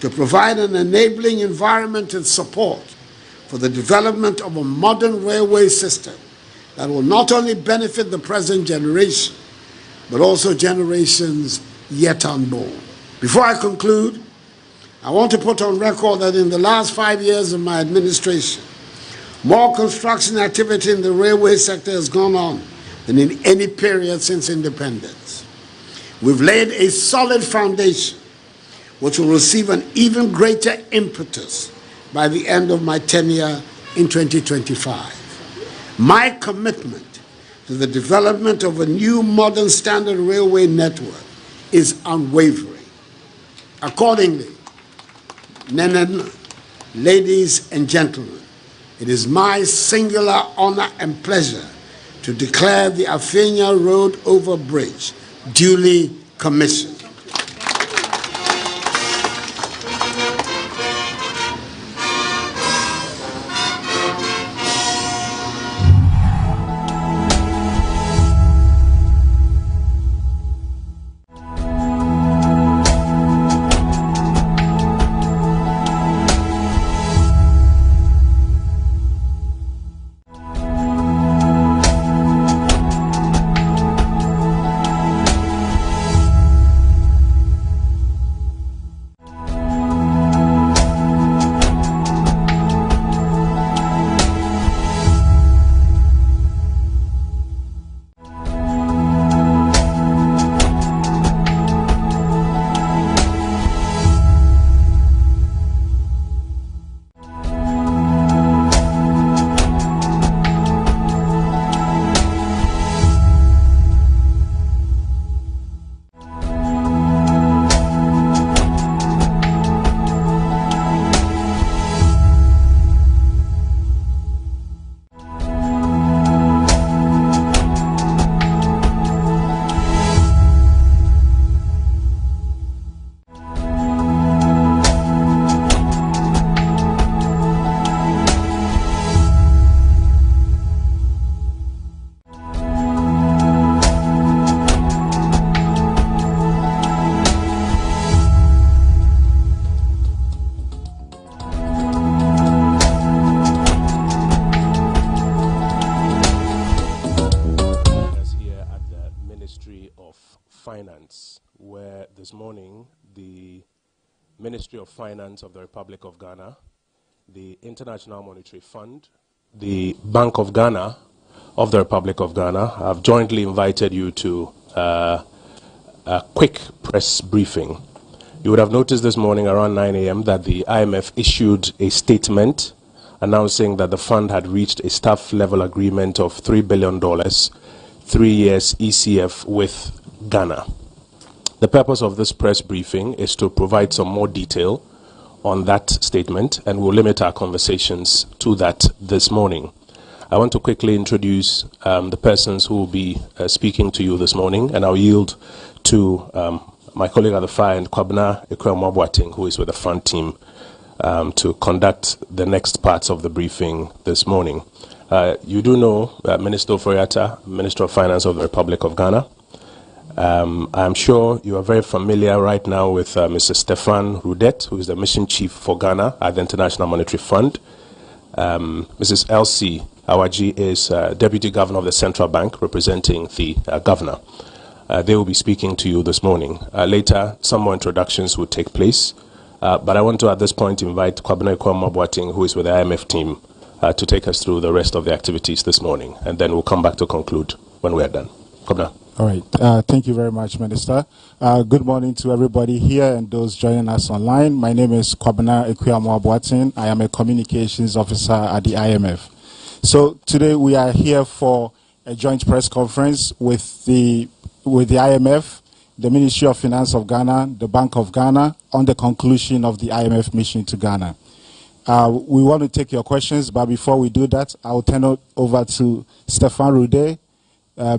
to provide an enabling environment and support for the development of a modern railway system that will not only benefit the present generation, but also generations yet unborn. Before I conclude, I want to put on record that in the last 5 years of my administration, more construction activity in the railway sector has gone on than in any period since independence. We've laid a solid foundation which will receive an even greater impetus by the end of my tenure in 2025. My commitment to the development of a new modern standard railway network is unwavering. Accordingly, Nana, ladies and gentlemen, it is my singular honor and pleasure to declare the Afenya Road Over Bridge duly commissioned. Where this morning the Ministry of Finance of the Republic of Ghana, the International Monetary Fund, the Bank of Ghana of the Republic of Ghana have jointly invited you to a quick press briefing. You would have noticed this morning around 9 a.m. that the IMF issued a statement announcing that the fund had reached a staff-level agreement of $3 billion, 3 years ECF with Ghana. The purpose of this press briefing is to provide some more detail on that statement, and we'll limit our conversations to that this morning. I want to quickly introduce the persons who will be speaking to you this morning, and I'll yield to my colleague at the far end, Kwabena Ekwuamah-Boateng, who is with the fund team, to conduct the next parts of the briefing this morning. You do know Minister Ofori-Atta, Minister of Finance of the Republic of Ghana. I'm sure you are very familiar right now with Mr. Stefan Rudet, who is the Mission Chief for Ghana at the International Monetary Fund. Mrs. Elsie Awaji is Deputy Governor of the Central Bank, representing the Governor. They will be speaking to you this morning. Later, some more introductions will take place. But I want to, at this point, invite Kwabena Ekwuamah-Boateng, who is with the IMF team, to take us through the rest of the activities this morning. And then we'll come back to conclude when we are done. Kwabena. All right. Thank you very much, Minister. Good morning to everybody here and those joining us online. My name is Kwabena Ekwuamah-Boateng. I am a communications officer at the IMF. So today we are here for a joint press conference with the IMF, the Ministry of Finance of Ghana, the Bank of Ghana, on the conclusion of the IMF mission to Ghana. We want to take your questions, but before we do that, I'll turn it over to Stefan Rudet,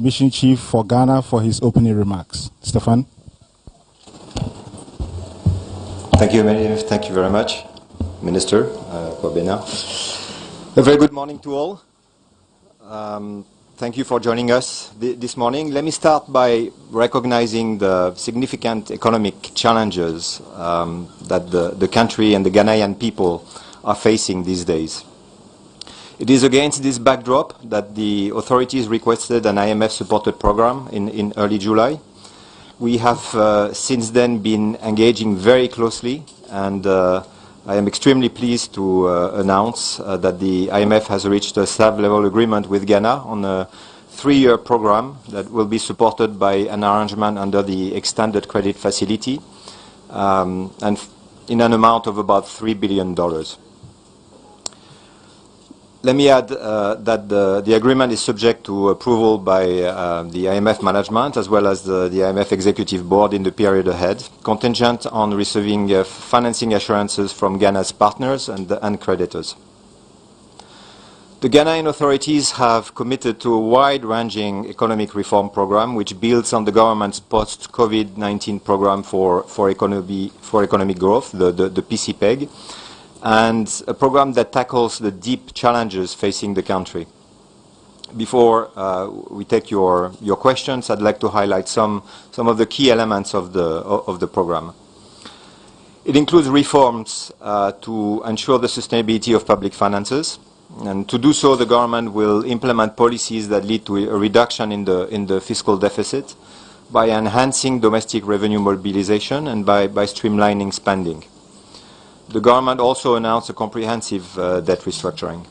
Mission Chief for Ghana, for his opening remarks. Stefan. Thank you very much, Minister Kwabena. A very good morning to all. Thank you for joining us this morning. Let me start by recognizing the significant economic challenges that the country and the Ghanaian people are facing these days. It is against this backdrop that the authorities requested an IMF-supported program in early July. We have since then been engaging very closely, and I am extremely pleased to announce that the IMF has reached a staff-level agreement with Ghana on a 3-year program that will be supported by an arrangement under the extended credit facility, and in an amount of about $3 billion. Let me add that the agreement is subject to approval by the IMF management as well as the IMF Executive Board in the period ahead, contingent on receiving financing assurances from Ghana's partners and creditors. The Ghanaian authorities have committed to a wide-ranging economic reform program which builds on the government's post-COVID-19 program for economic growth, the PCPEG, and a program that tackles the deep challenges facing the country. Before we take your questions, I'd like to highlight some of the key elements of the program. It includes reforms to ensure the sustainability of public finances, and to do so, the government will implement policies that lead to a reduction in the fiscal deficit by enhancing domestic revenue mobilization and by streamlining spending. The government also announced a comprehensive debt restructuring.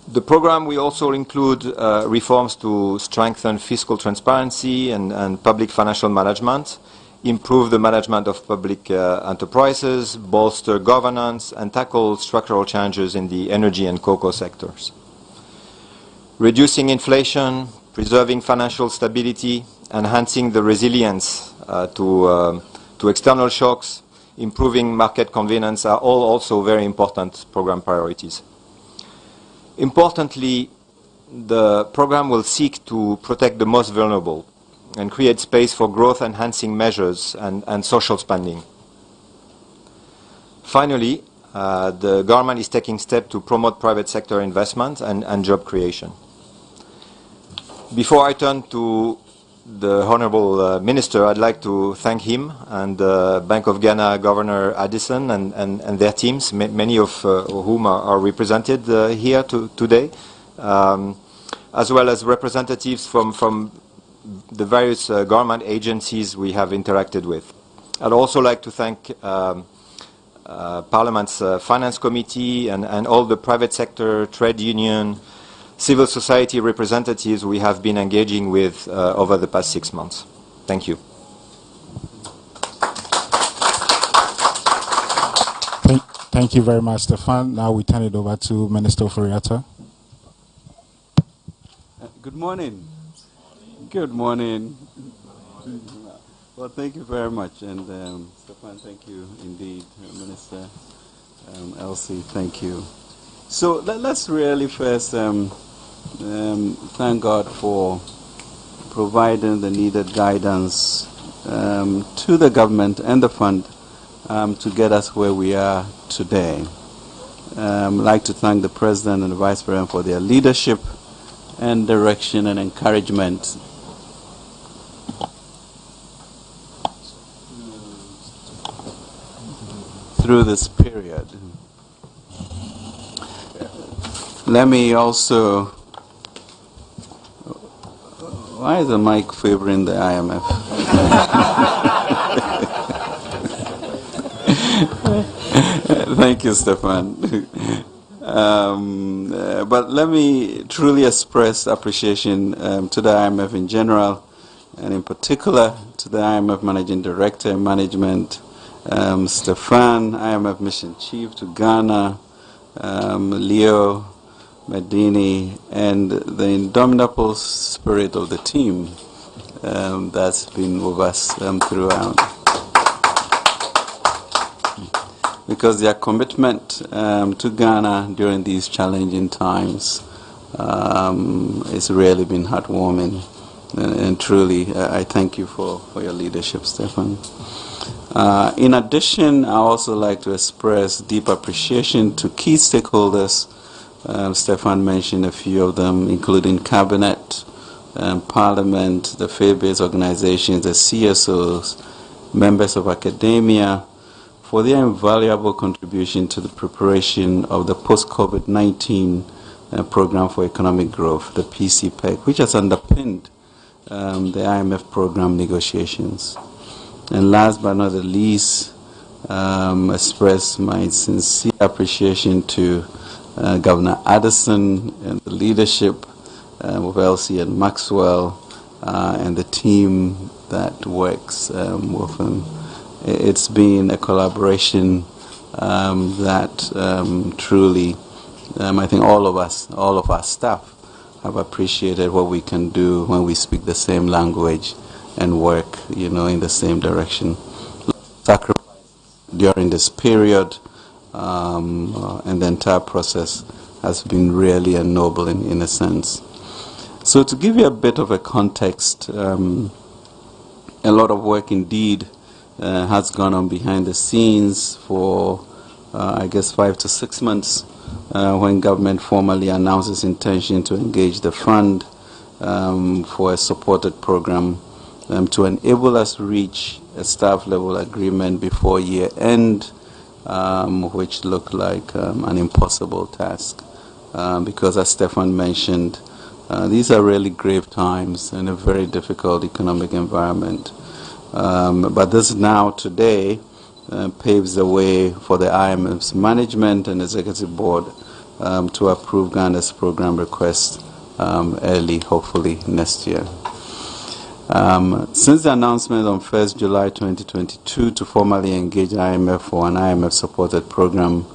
The program will also include reforms to strengthen fiscal transparency and public financial management, improve the management of public enterprises, bolster governance, and tackle structural changes in the energy and cocoa sectors. Reducing inflation, preserving financial stability, enhancing the resilience to external shocks, improving market confidence are all also very important program priorities. Importantly, the program will seek to protect the most vulnerable and create space for growth-enhancing measures and social spending. Finally, the government is taking steps to promote private sector investment and job creation. Before I turn to the Honourable Minister, I'd like to thank him and Bank of Ghana Governor Addison and their teams, many of whom are represented here today, as well as representatives from the various government agencies we have interacted with. I'd also like to thank Parliament's Finance Committee and all the private sector, trade union, civil society representatives we have been engaging with over the past 6 months. Thank you. Thank you very much, Stefan. Now we turn it over to Minister Ofori-Atta. Good morning. Good morning. Well, thank you very much. And Stefan, thank you indeed. Minister Elsie, thank you. So let's really first thank God for providing the needed guidance to the government and the fund to get us where we are today. I'd like to thank the President and the Vice President for their leadership and direction and encouragement through this period. Let me also... Why is the mic favoring the IMF? Thank you, Stefan. But let me truly express appreciation to the IMF in general, and in particular to the IMF Managing Director and Management, Stefan, IMF Mission Chief to Ghana, Leo Medini, and the indomitable spirit of the team that's been with us throughout. Because their commitment to Ghana during these challenging times has really been heartwarming. And truly, I thank you for your leadership, Stefan. In addition, I also like to express deep appreciation to key stakeholders. Stefan mentioned a few of them, including Cabinet, Parliament, the faith-based organizations, the CSOs, members of academia, for their invaluable contribution to the preparation of the post-COVID-19 program for economic growth, the PCPEG, which has underpinned the IMF program negotiations. And last but not the least, express my sincere appreciation to Governor Addison and the leadership of Elsie and Maxwell and the team that works with him. It's been a collaboration that truly, I think all of our staff have appreciated what we can do when we speak the same language and work, in the same direction. Sacrifice during this period, and the entire process has been really ennobling in a sense. So to give you a bit of a context, a lot of work indeed has gone on behind the scenes for, I guess, 5 to 6 months when government formally announced its intention to engage the fund for a supported program to enable us reach a staff-level agreement before year end, which looked like an impossible task. Because as Stefan mentioned, these are really grave times in a very difficult economic environment. But this now, today, paves the way for the IMF's management and executive board to approve Ghana's program request early, hopefully next year. Since the announcement on 1st July 2022 to formally engage IMF for an IMF-supported program,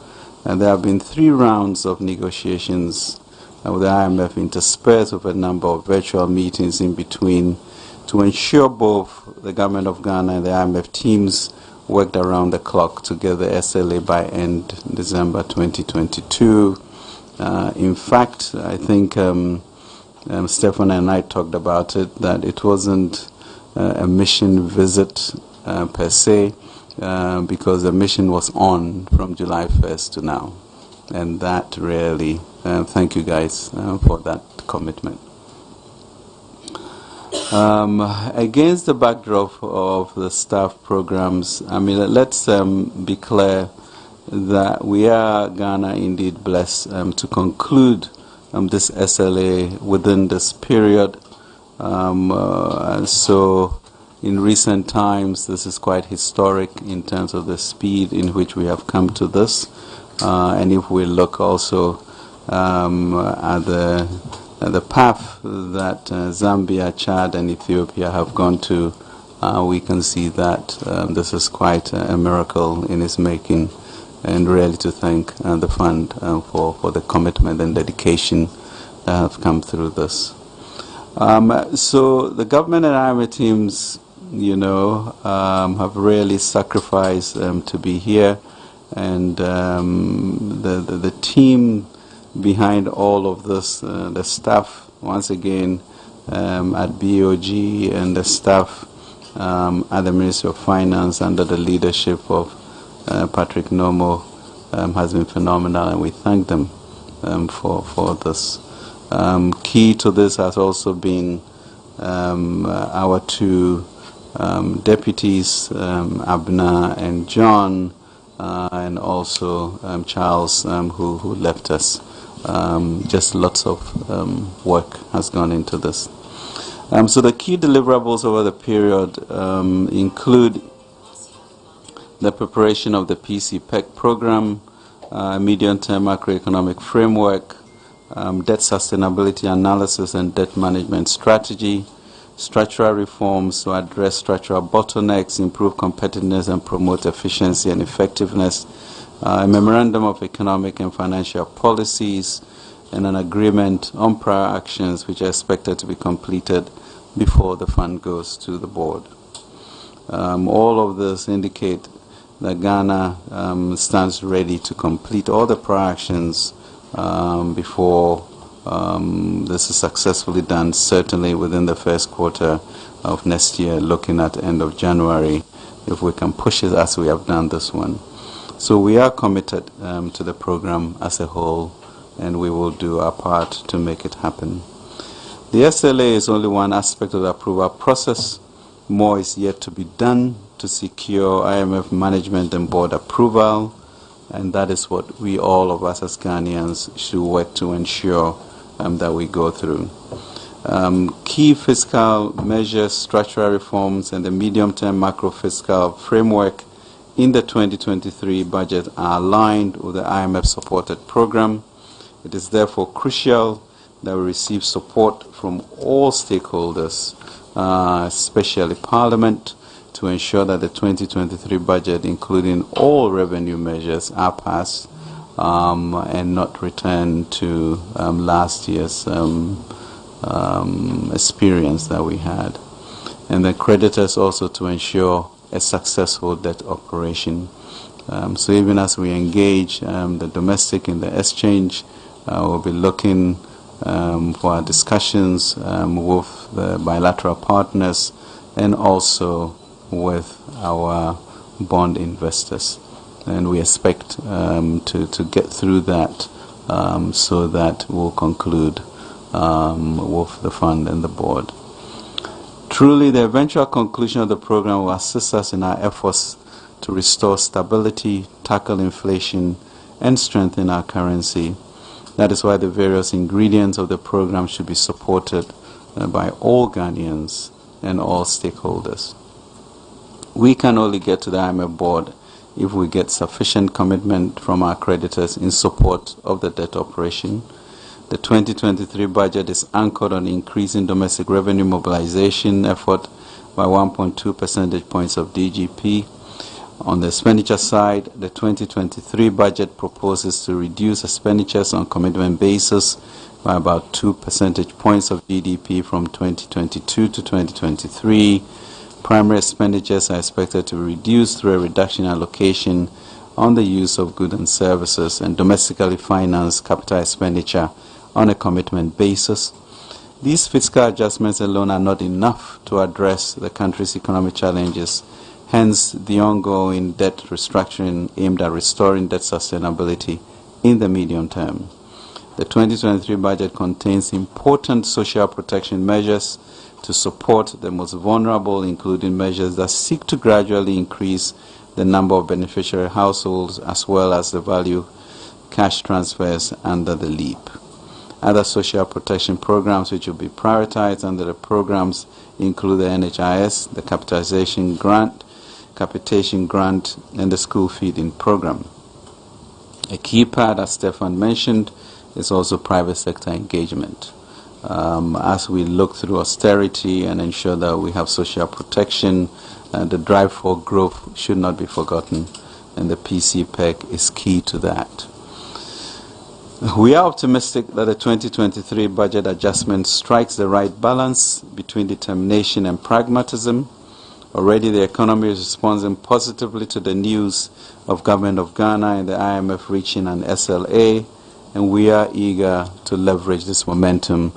there have been 3 rounds of negotiations with the IMF interspersed with a number of virtual meetings in between to ensure both the government of Ghana and the IMF teams worked around the clock to get the SLA by end December 2022. In fact, I think Stefan and I talked about it, that it wasn't a mission visit per se, because the mission was on from July 1st to now. And that really, thank you guys for that commitment. Against the backdrop of the staff programs, let's be clear that we are, Ghana, indeed blessed to conclude this SLA within this period. So in recent times, this is quite historic in terms of the speed in which we have come to this. And if we look also at the path that Zambia, Chad, and Ethiopia have gone to, we can see that this is quite a miracle in its making, and really to thank the fund for the commitment and dedication that have come through this. So the government and IMF teams, have really sacrificed to be here, and the team behind all of this, the staff, once again, at BOG and the staff at the Ministry of Finance under the leadership of Patrick Nomo has been phenomenal, and we thank them for this. Key to this has also been our 2 deputies, Abner and John, and also Charles, who left us. Just lots of work has gone into this. So the key deliverables over the period include the preparation of the PCPEC program, medium-term macroeconomic framework, debt sustainability analysis and debt management strategy, structural reforms to address structural bottlenecks, improve competitiveness and promote efficiency and effectiveness, a memorandum of economic and financial policies, and an agreement on prior actions which are expected to be completed before the fund goes to the board. All of this indicate that Ghana stands ready to complete all the prior actions before this is successfully done, certainly within the first quarter of next year, looking at the end of January, if we can push it as we have done this one. So we are committed to the program as a whole, and we will do our part to make it happen. The SLA is only one aspect of the approval process. More is yet to be done to secure IMF management and board approval, and that is what we, all of us as Ghanaians, should work to ensure that we go through. Key fiscal measures, structural reforms, and the medium-term macro-fiscal framework in the 2023 budget are aligned with the IMF-supported program. It is therefore crucial that we receive support from all stakeholders, especially Parliament, to ensure that the 2023 budget, including all revenue measures, are passed and not return to last year's experience that we had. And the creditors also to ensure a successful debt operation. So even as we engage the domestic in the exchange, we'll be looking for our discussions with the bilateral partners and also with our bond investors. And we expect to get through that so that we'll conclude with the fund and the board. Truly, the eventual conclusion of the program will assist us in our efforts to restore stability, tackle inflation, and strengthen our currency. That is why the various ingredients of the program should be supported by all Ghanaians and all stakeholders. We can only get to the IMF board if we get sufficient commitment from our creditors in support of the debt operation. The 2023 budget is anchored on increasing domestic revenue mobilization effort by 1.2 percentage points of DGP. On the expenditure side, the 2023 budget proposes to reduce expenditures on commitment basis by about 2 percentage points of GDP from 2022 to 2023. Primary expenditures are expected to reduce through a reduction in allocation on the use of goods and services and domestically financed capital expenditure on a commitment basis. These fiscal adjustments alone are not enough to address the country's economic challenges. Hence, the ongoing debt restructuring aimed at restoring debt sustainability in the medium term. The 2023 budget contains important social protection measures to support the most vulnerable, including measures that seek to gradually increase the number of beneficiary households as well as the value cash transfers under the LEAP. Other social protection programs which will be prioritized under the programs include the NHIS, the capitation grant, and the school feeding program. A key part, as Stefan mentioned, is also private sector engagement. As we look through austerity and ensure that we have social protection, the drive for growth should not be forgotten, and the PCPEC is key to that. We are optimistic that the 2023 budget adjustment strikes the right balance between determination and pragmatism. Already the economy is responding positively to the news of Government of Ghana and the IMF reaching an SLA, and we are eager to leverage this momentum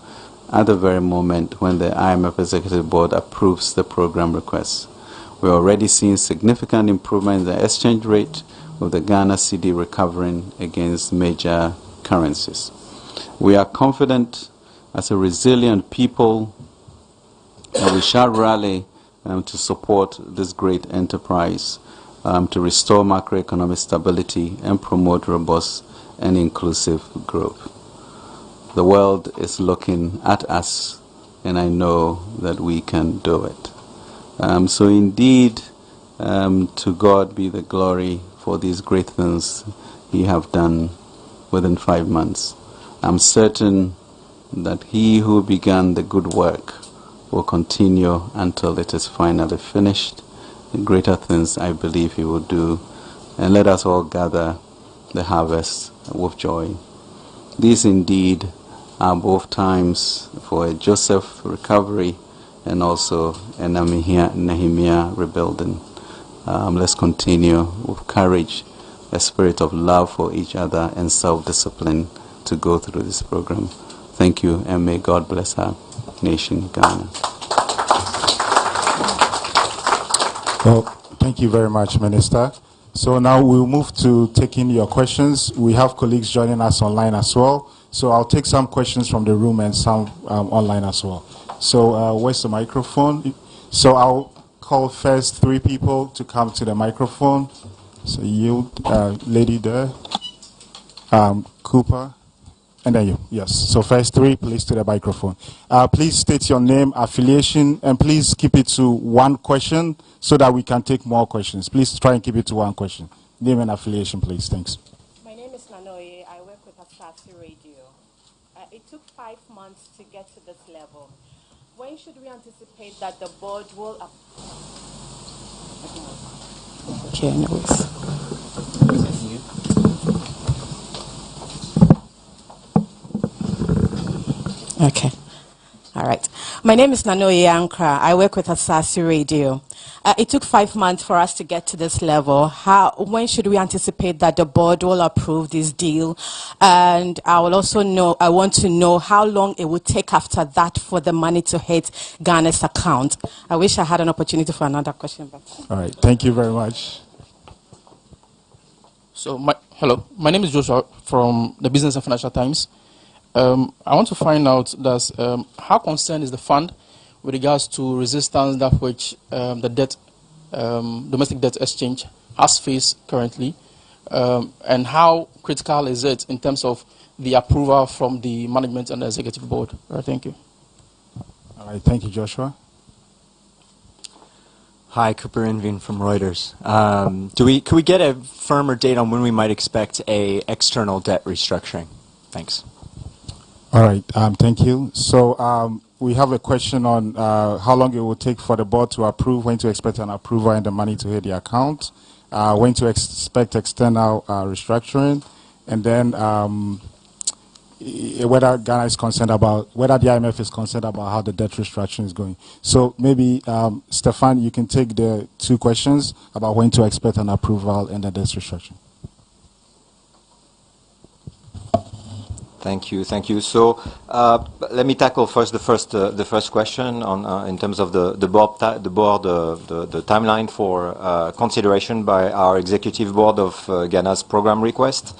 at the very moment when the IMF Executive Board approves the program request. We're already seeing significant improvement in the exchange rate, with the Ghana cedi recovering against major currencies. We are confident as a resilient people that we shall rally to support this great enterprise to restore macroeconomic stability and promote robust and inclusive growth. The world is looking at us, and I know that we can do it. So indeed, to God be the glory for these great things He have done within 5 months. I'm certain that He who began the good work will continue until it is finally finished. The greater things I believe He will do, and let us all gather the harvest with joy. These indeed are both times for a Joseph recovery and also a Nehemiah rebuilding. Let's continue with courage, a spirit of love for each other, and self-discipline to go through this program. Thank you, and may God bless our nation, Ghana. Well, thank you very much, Minister. So now we'll move to taking your questions. We have colleagues joining us online as well. So I'll take some questions from the room and some online as well. So where's the microphone? So I'll call first 3 people to come to the microphone. So you, lady there, Cooper, And then you, yes. So first three, please to the microphone. Please state your name, affiliation, and please keep it to one question so that we can take more questions. Please try and keep it to one question. Name and affiliation, please. Thanks. My name is Nanoye. I work with Asasi Radio. It took 5 months to get to this level. When should we anticipate that the board will... Okay, anyways. Okay. All right. My name is Nanoye Ankra. I work with Asasi Radio. It took 5 months for us to get to this level. When should we anticipate that the board will approve this deal? And I want to know how long it would take after that for the money to hit Ghana's account. I wish I had an opportunity for another question. But... All right. Thank you very much. So, hello. My name is Joshua from the Business and Financial Times. I want to find out how concerned is the fund with regards to resistance that which the domestic debt exchange has faced currently, and how critical is it in terms of the approval from the management and the executive board? Thank you. All right, thank you, Joshua. Hi, Cooper Invin from Reuters. Could we get a firmer date on when we might expect a external debt restructuring? Thanks. All right, thank you. So we have a question on how long it will take for the board to approve, when to expect an approval and the money to hit the account, when to expect external restructuring, and then whether Ghana is concerned about, whether the IMF is concerned about how the debt restructuring is going. So maybe, Stefan, you can take the two questions about when to expect an approval and the debt restructuring. Thank you. So let me tackle first the first question on in terms of the timeline for consideration by our executive board of Ghana's program request.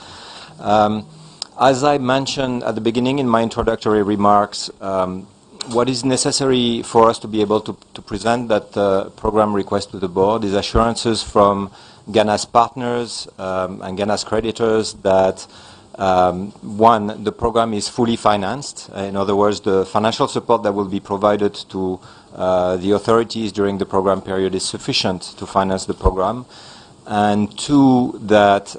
As I mentioned at the beginning in my introductory remarks, what is necessary for us to be able to present that program request to the board is assurances from Ghana's partners and Ghana's creditors that one, the program is fully financed. In other words, the financial support that will be provided to the authorities during the program period is sufficient to finance the program. And two, that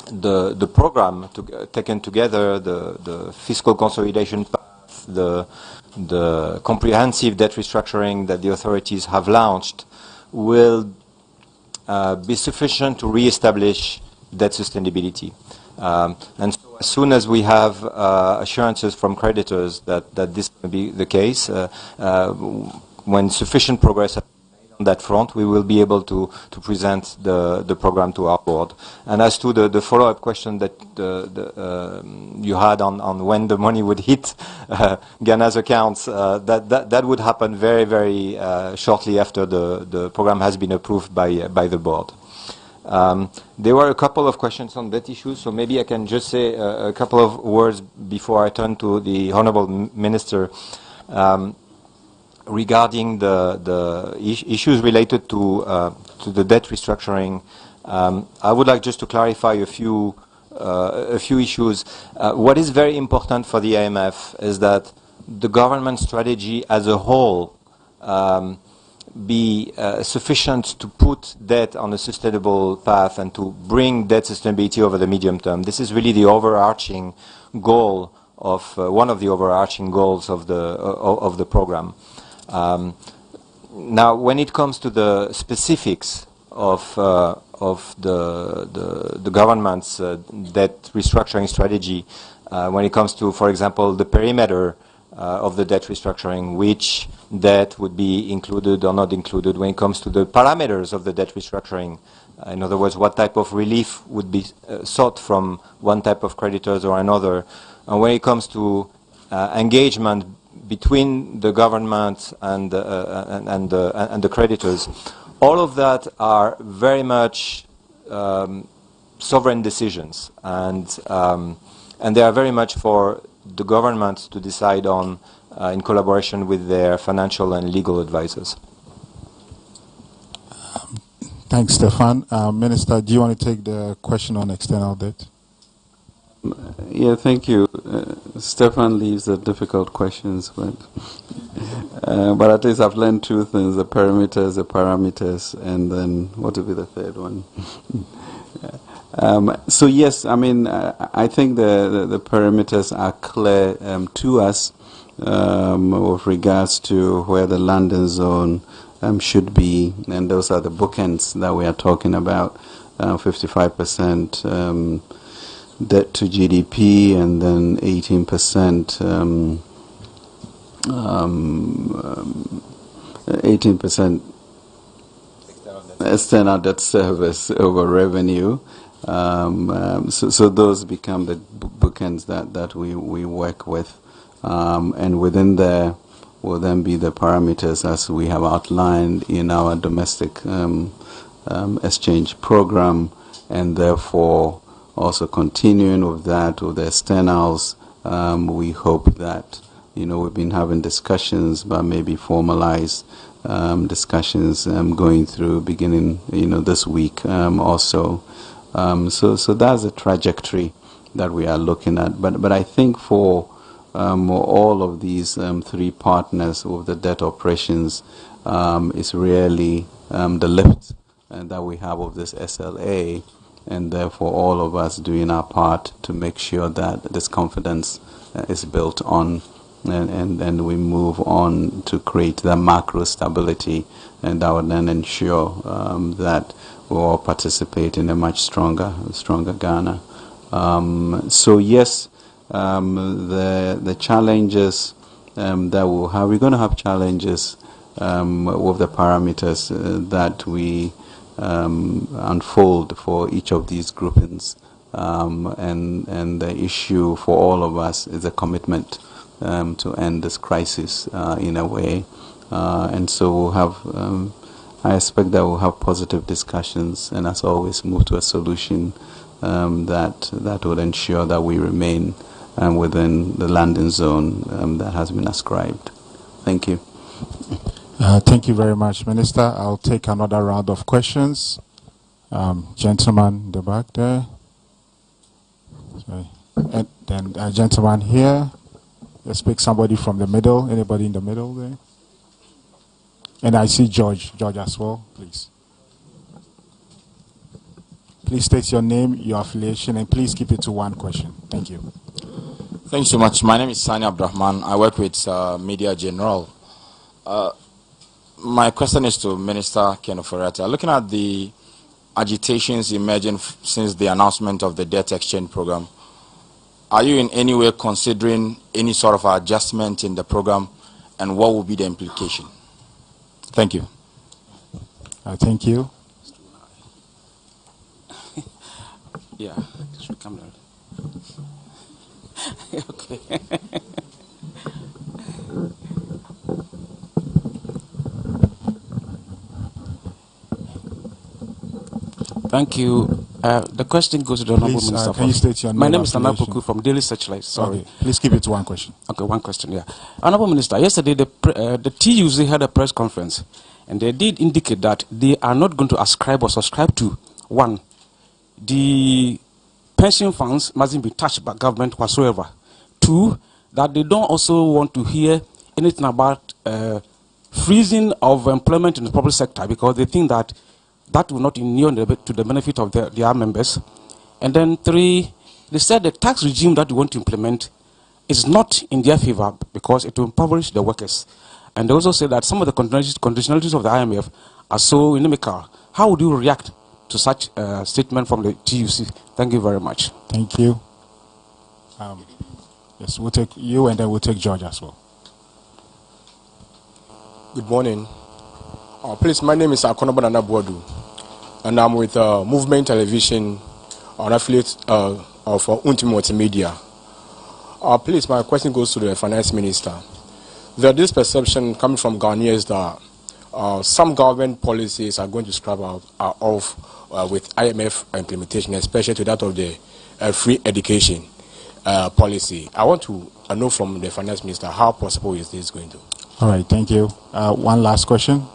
the program taken together, the fiscal consolidation path, the comprehensive debt restructuring that the authorities have launched will be sufficient to reestablish debt sustainability. And so as soon as we have assurances from creditors that this will be the case, when sufficient progress has been made on that front, we will be able to present the program to our board. And as to the follow-up question that you had on when the money would hit Ghana's accounts, that would happen very, very shortly after the program has been approved by the board. There were a couple of questions on that issue, so maybe I can just say a couple of words before I turn to the Honourable Minister regarding the issues related to the debt restructuring. I would like just to clarify a few issues. What is very important for the IMF is that the government strategy as a whole be sufficient to put debt on a sustainable path and to bring debt sustainability over the medium term. This is really the overarching goal of one of the overarching goals of the program. Now, when it comes to the specifics of the government's debt restructuring strategy, when it comes to, for example, the perimeter of the debt restructuring, which debt would be included or not included, when it comes to the parameters of the debt restructuring, in other words, what type of relief would be sought from one type of creditors or another, and when it comes to engagement between the government and the creditors, all of that are very much sovereign decisions, and they are very much for the government to decide on in collaboration with their financial and legal advisors. Thanks, Stefan. Minister, do you want to take the question on external debt? Yeah, thank you. Stefan leaves the difficult questions, but at least I've learned two things: the parameters, and then what will be the third one? So yes, I mean, I think the parameters are clear to us with regards to where the landing zone should be, and those are the bookends that we are talking about: 55%. Debt to GDP, and then 18%, 18% external debt service over revenue. So those become the bookends that we work with, and within there will then be the parameters as we have outlined in our domestic exchange program, and therefore also continuing with that, with the externals. We hope that, we've been having discussions, but maybe formalized discussions going through beginning, this week also. So that's the trajectory that we are looking at. But I think for all of these three partners with the debt operations, is really the lift that we have of this SLA, and therefore all of us doing our part to make sure that this confidence is built on, and we move on to create the macro stability, and that will then ensure that we all participate in a much stronger Ghana. So yes, the challenges that we'll have, we're going to have challenges with the parameters that we unfold for each of these groupings, and the issue for all of us is a commitment to end this crisis in a way, and so we'll have I expect that we'll have positive discussions, and as always move to a solution that would ensure that we remain within the landing zone that has been ascribed. Thank you. Thank you very much, Minister. I'll take another round of questions. Gentleman in the back there. Sorry. And then a gentleman here. Let's pick somebody from the middle. Anybody in the middle there? And I see George. George as well, please. Please state your name, your affiliation, and please keep it to one question. Thank you. Thank you so much. My name is Sani Abdurrahman. I work with Media General. My question is to Minister Ken Ofori-Atta. Looking at the agitations emerging since the announcement of the debt exchange program, are you in any way considering any sort of adjustment in the program, and what will be the implication? Thank you. Thank you. Yeah, should come down. Okay. Thank you. The question goes to the Honorable Minister. Can you state your name? My name is Nana Akufo-Addo from Daily Searchlight. Sorry. Okay. Please keep it to one question. Okay, one question, yeah. Honorable Minister, yesterday the TUC had a press conference, and they did indicate that they are not going to ascribe or subscribe to, one, the pension funds mustn't be touched by government whatsoever. Two, that they don't also want to hear anything about freezing of employment in the public sector, because they think that that will not inure to the benefit of their members. And then three, they said the tax regime that we want to implement is not in their favor because it will impoverish the workers. And they also said that some of the conditionalities of the IMF are so inimical. How would you react to such a statement from the TUC? Thank you very much. Thank you. Yes, we'll take you, and then we'll take George as well. Good morning. Please, my name is Akonobo Nana Boadu, and I'm with Movement Television, an affiliate of Untim Multimedia. Please, my question goes to the Finance Minister. There's this perception coming from Ghanaians that some government policies are going to scrap off with IMF implementation, especially to that of the free education policy. I want to know from the Finance Minister, how possible is this going to? All right, thank you. One last question.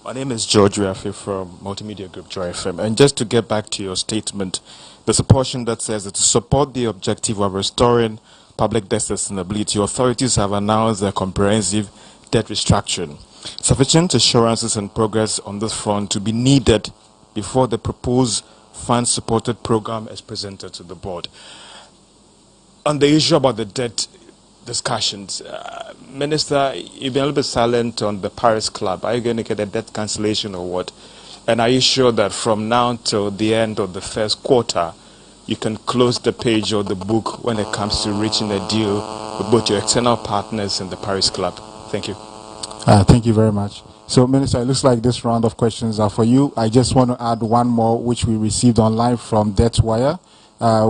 My name is George Rafi from Multimedia Group Joy FM. And just to get back to your statement, there's a portion that says that to support the objective of restoring public debt sustainability, authorities have announced a comprehensive debt restructuring. Sufficient assurances and progress on this front to be needed before the proposed fund-supported program is presented to the board. On the issue about the debt discussions, Minister, you've been a little bit silent on the Paris Club. Are you going to get a debt cancellation or what? And are you sure that from now till the end of the first quarter, you can close the page or the book when it comes to reaching a deal with both your external partners and the Paris Club? Thank you. Thank you very much. So, Minister, it looks like this round of questions are for you. I just want to add one more, which we received online from DebtWire,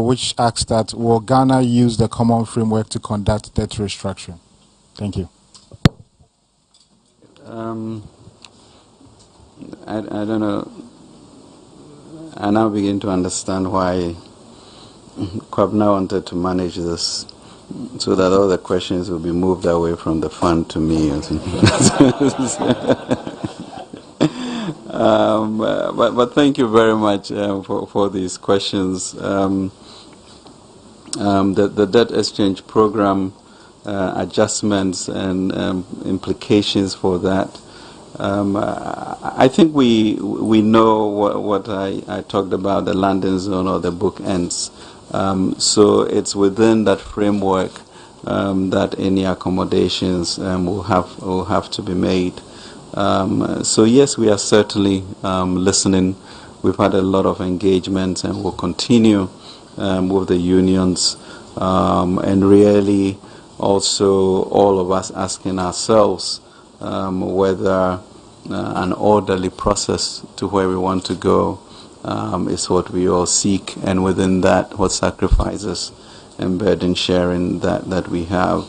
which asks that, will Ghana use the common framework to conduct debt restructuring? Thank you. I don't know. I now begin to understand why Kwabena wanted to manage this so that all the questions will be moved away from the fund to me. But thank you very much for these questions. The debt exchange program, adjustments and implications for that. I think we know what I talked about, the landing zone or the bookends. So it's within that framework that any accommodations will have to be made. So yes, we are certainly listening. We've had a lot of engagements and will continue with the unions, and really also all of us asking ourselves whether an orderly process to where we want to go is what we all seek, and within that, what sacrifices and burden sharing that we have.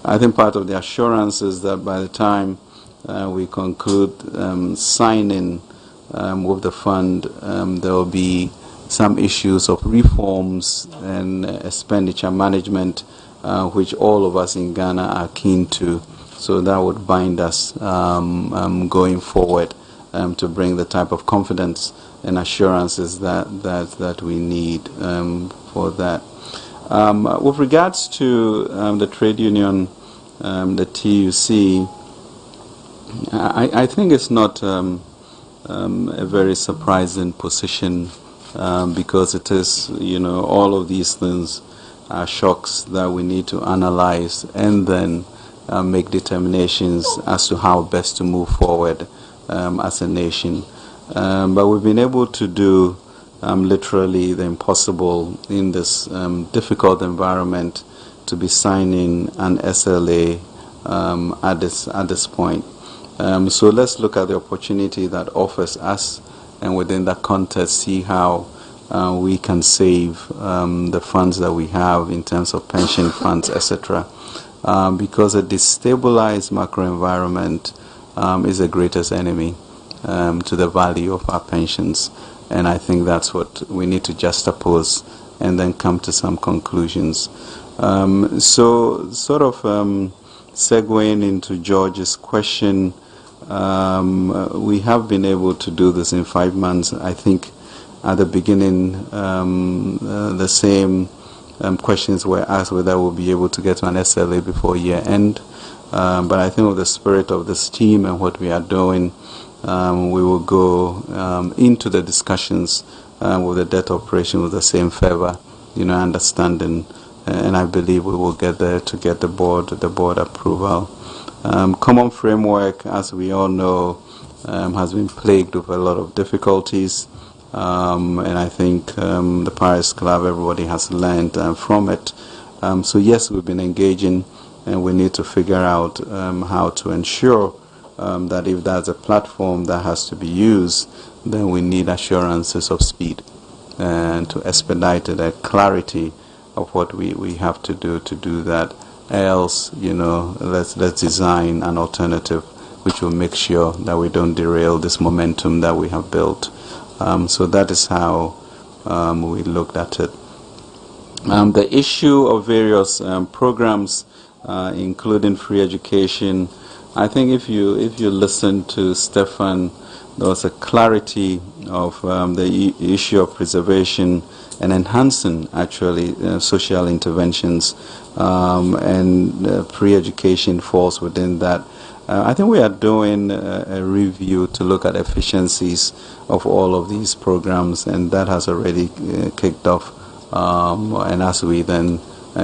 I think part of the assurance is that by the time we conclude signing with the fund, there will be some issues of reforms and expenditure management, which all of us in Ghana are keen to. So that would bind us going forward to bring the type of confidence and assurances that we need for that. With regards to the trade union, the TUC, I think it's not a very surprising position because it is, all of these things are shocks that we need to analyze and then make determinations as to how best to move forward as a nation. But we've been able to do literally the impossible in this difficult environment to be signing an SLA at this point. So let's look at the opportunity that offers us, and within that context, see how we can save the funds that we have in terms of pension funds, etc. Because a destabilized macro environment is the greatest enemy to the value of our pensions. And I think that's what we need to juxtapose and then come to some conclusions. So sort of segueing into George's question, we have been able to do this in 5 months. I think at the beginning the same questions were asked whether we'll be able to get to an SLA before year end. But I think with the spirit of this team and what we are doing, we will go into the discussions with the debt operation with the same fervor, understanding, and I believe we will get there to get the board approval. Common framework, as we all know, has been plagued with a lot of difficulties, and I think the Paris Club, everybody has learned from it. So yes, we've been engaging, and we need to figure out how to ensure that if there's a platform that has to be used, then we need assurances of speed and to expedite the clarity of what we have to do that. Else, let's design an alternative which will make sure that we don't derail this momentum that we have built. So that is how we looked at it. The issue of various programs, including free education, I think if you listen to Stefan there was a clarity of the issue of preservation and enhancing actually social interventions, and pre-education falls within that. I think we are doing a review to look at efficiencies of all of these programs, and that has already kicked off. And as we then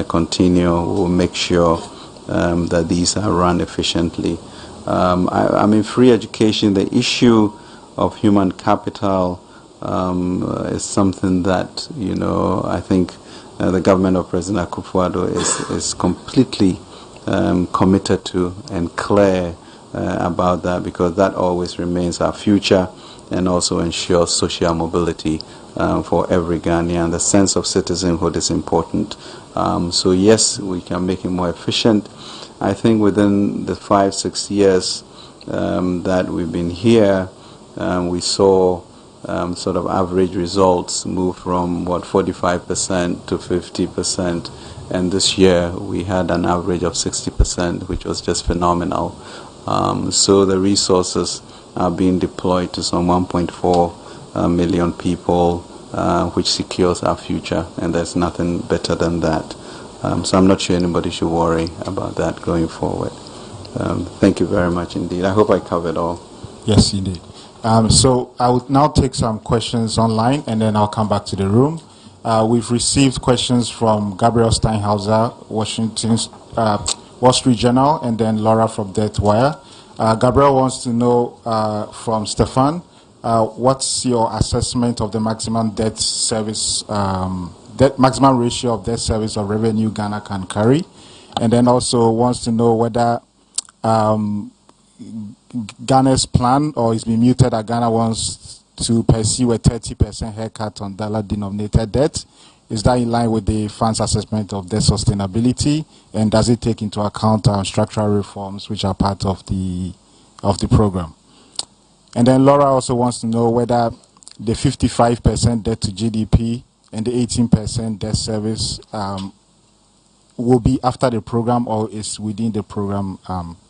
continue, we'll make sure that these are run efficiently. I mean, free education, the issue of human capital is something that, you know, I think the government of President Akufo-Addo is completely committed to and clear about that, because that always remains our future and also ensures social mobility for every Ghanaian. The sense of citizenhood is important. So yes, we can make it more efficient. I think within the 5-6 years that we've been here, we saw sort of average results move from, 45% to 50%. And this year we had an average of 60%, which was just phenomenal. So the resources are being deployed to some 1.4 million people, which secures our future, and there's nothing better than that. So I'm not sure anybody should worry about that going forward. Thank you very much indeed. I hope I covered all. Yes, indeed. So I will now take some questions online, and then I'll come back to the room. We've received questions from Gabriel Steinhauser, Wall Street Journal, and then Laura from Debt Wire. Gabriel wants to know from Stefan, what's your assessment of the maximum debt service, maximum ratio of debt service of revenue Ghana can carry? And then also wants to know whether Ghana's plan, or it's been muted that Ghana wants to pursue a 30% haircut on dollar-denominated debt. Is that in line with the fund's assessment of debt sustainability? And does it take into account structural reforms which are part of the program? And then Laura also wants to know whether the 55% debt to GDP and the 18% debt service will be after the program or is within the program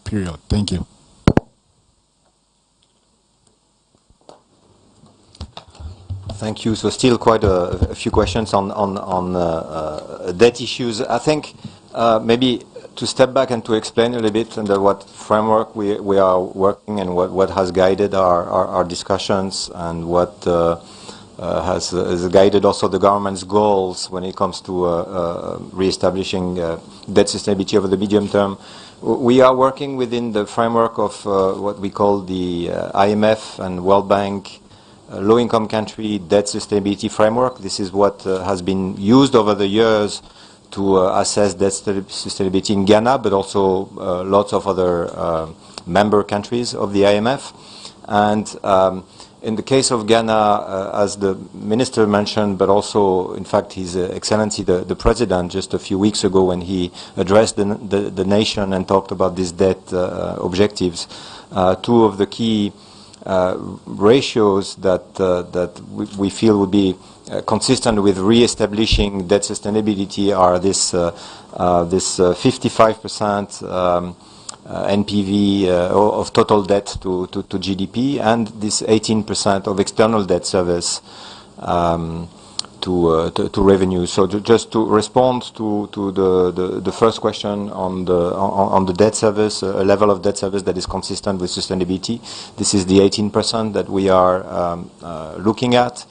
period. Thank you. Thank you. So still quite a few questions on debt issues. I think maybe to step back and to explain a little bit under what framework we are working and what has guided our discussions and what has guided also the government's goals when it comes to re-establishing debt sustainability over the medium term. We are working within the framework of what we call the IMF and World Bank low-income country debt sustainability framework. This is what has been used over the years to assess debt sustainability in Ghana, but also lots of other member countries of the IMF. And in the case of Ghana, as the minister mentioned, but also, in fact, His Excellency the President just a few weeks ago when he addressed the nation and talked about these debt objectives, two of the key ratios that we feel would be consistent with re-establishing debt sustainability are this 55% NPV of total debt to GDP and this 18% of external debt service to revenue. So just to respond to the first question on the debt service, a level of debt service that is consistent with sustainability. This is the 18% that we are looking at.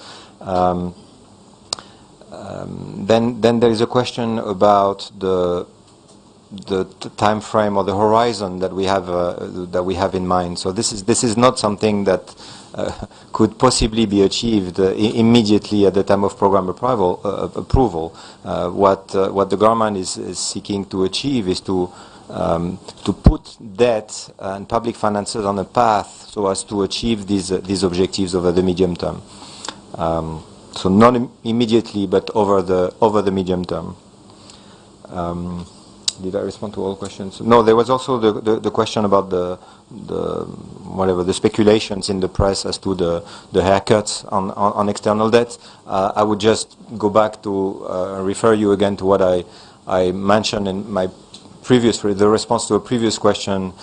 Then there is a question about the time frame or the horizon that we have in mind. So this is not something that could possibly be achieved immediately at the time of program approval. What the government is seeking to achieve is to put debt and public finances on a path so as to achieve these objectives over the medium term. So not immediately, but over the medium term. Did I respond to all questions? No, there was also the question about the speculations in the press as to the haircuts on external debt. I would just go back to refer you again to what I mentioned in my the response to a previous question.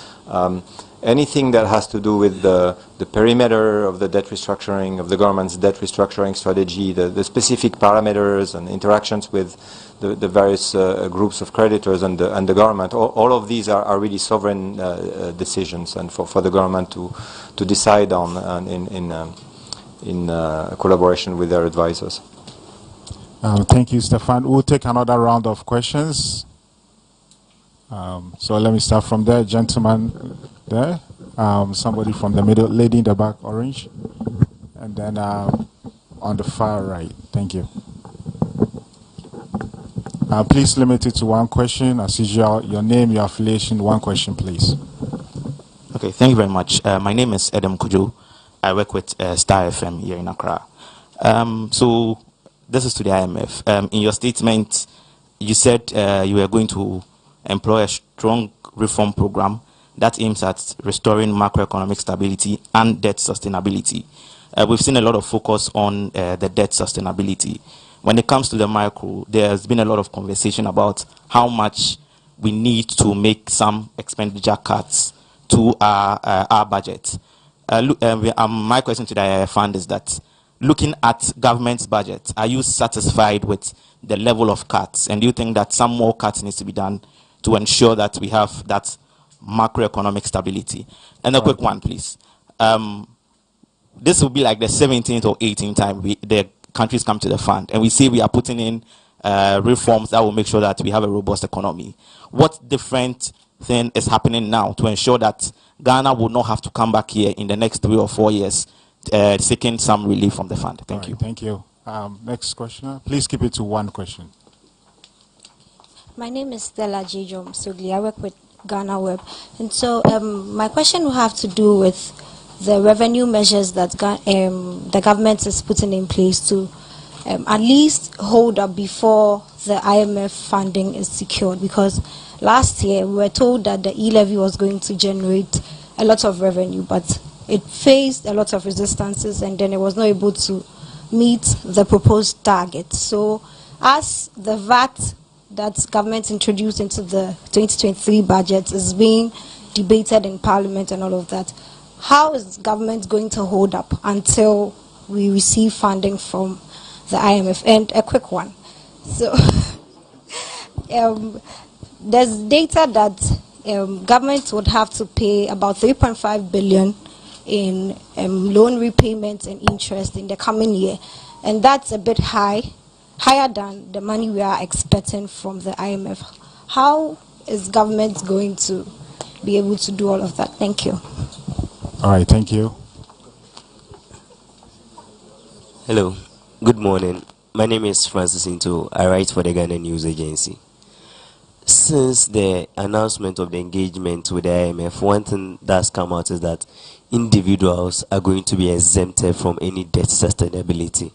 anything that has to do with the perimeter of the debt restructuring, of the government's debt restructuring strategy, the specific parameters and interactions with the various groups of creditors and the government, all of these are really sovereign decisions, and for the government to decide on in collaboration with their advisors. Thank you, Stefan. We'll take another round of questions. So let me start from there, gentleman there. Somebody from the middle, lady in the back, orange. And then on the far right. Thank you. Please limit it to one question. As usual, your name, your affiliation, one question, please. Okay, thank you very much. My name is Adam Kujo. I work with Star FM here in Accra. So this is to the IMF. In your statement, you said you were going to employ a strong reform program that aims at restoring macroeconomic stability and debt sustainability. We've seen a lot of focus on the debt sustainability. When it comes to the micro, there's been a lot of conversation about how much we need to make some expenditure cuts to our budget. My question to the IMF fund is that, looking at government's budget, are you satisfied with the level of cuts? And do you think that some more cuts needs to be done to ensure that we have that macroeconomic stability? And a quick one, please. This will be like the 17th or 18th time the countries come to the fund, and we see we are putting in reforms that will make sure that we have a robust economy. What different thing is happening now to ensure that Ghana will not have to come back here in the next 3 or 4 years seeking some relief from the fund? Thank you. Thank you. Next questioner. Please keep it to one question. My name is Stella Jejom Sugli. I work with Ghana Web. And so my question will have to do with the revenue measures that the government is putting in place to at least hold up before the IMF funding is secured. Because last year we were told that the e-levy was going to generate a lot of revenue, but it faced a lot of resistances and then it was not able to meet the proposed target. So as the VAT that government introduced into the 2023 budget is being debated in Parliament and all of that, how is government going to hold up until we receive funding from the IMF? And a quick one. So there's data that government would have to pay about 3.5 billion in loan repayments and interest in the coming year. And that's a bit higher than the money we are expecting from the IMF. How is government going to be able to do all of that? Thank you. All right, thank you. Hello, good morning. My name is Francis Into. I write for the Ghana News Agency. Since the announcement of the engagement with the IMF, one thing that's come out is that individuals are going to be exempted from any debt sustainability.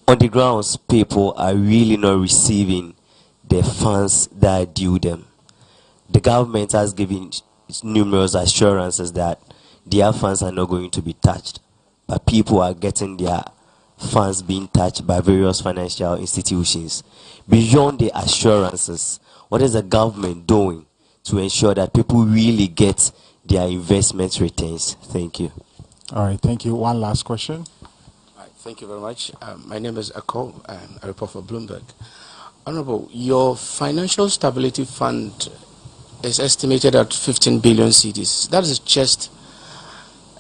On the grounds, people are really not receiving the funds that are due them. The government has given numerous assurances that their funds are not going to be touched, but people are getting their funds being touched by various financial institutions. Beyond the assurances, what is the government doing to ensure that people really get their investment returns? Thank you. All right, thank you. One last question. Thank you very much. My name is Akko. I report for Bloomberg. Honorable, your Financial Stability Fund is estimated at 15 billion cedis. That is just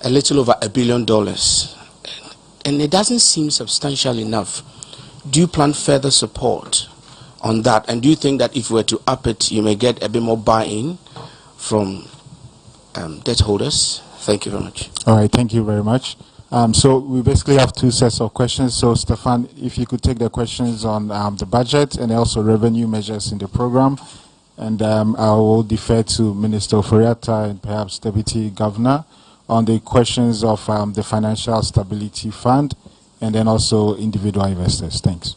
a little over $1 billion. And it doesn't seem substantial enough. Do you plan further support on that? And do you think that if we were to up it, you may get a bit more buy-in from debt holders? Thank you very much. All right, thank you very much. So we basically have two sets of questions. So Stefan, if you could take the questions on the budget and also revenue measures in the program. And I will defer to Minister Ofori-Atta and perhaps Deputy Governor on the questions of the Financial Stability Fund and then also individual investors. Thanks.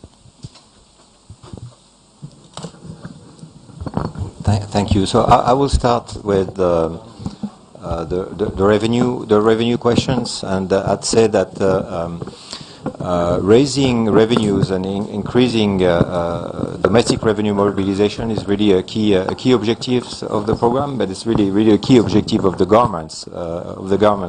Thank you. So I will start with the revenue questions, and I'd say that raising revenues and increasing domestic revenue mobilization is really a key objective of the program, but it's really a key objective of the government's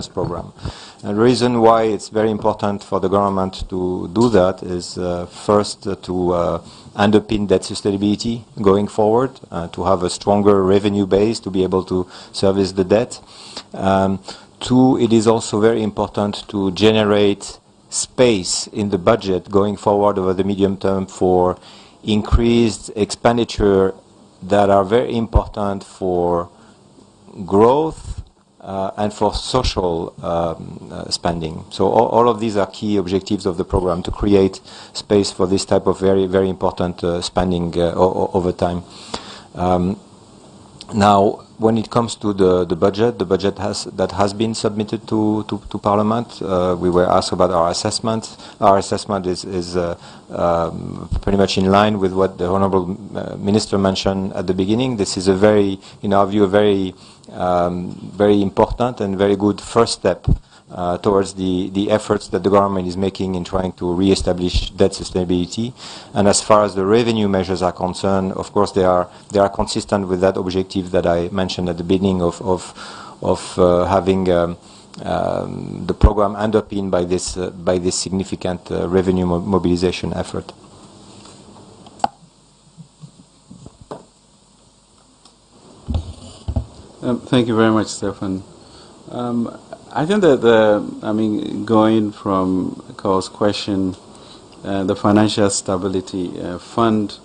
program. And the reason why it's very important for the government to do that is first to underpin debt sustainability going forward, to have a stronger revenue base to be able to service the debt. Two, it is also very important to generate space in the budget going forward over the medium term for increased expenditure that are very important for growth and for social spending. So all of these are key objectives of the program, to create space for this type of very, very important spending over time. Now, when it comes to the budget has been submitted to Parliament. We were asked about our assessment. Our assessment is pretty much in line with what the Honourable Minister mentioned at the beginning. This is in our view, a very important and very good first step towards the efforts that the government is making in trying to re-establish debt sustainability. And as far as the revenue measures are concerned, of course they are consistent with that objective that I mentioned at the beginning of having the program underpinned by this significant revenue mobilization effort. Thank you very much, Stefan. I think that going from Carl's question, the Financial Stability Fund,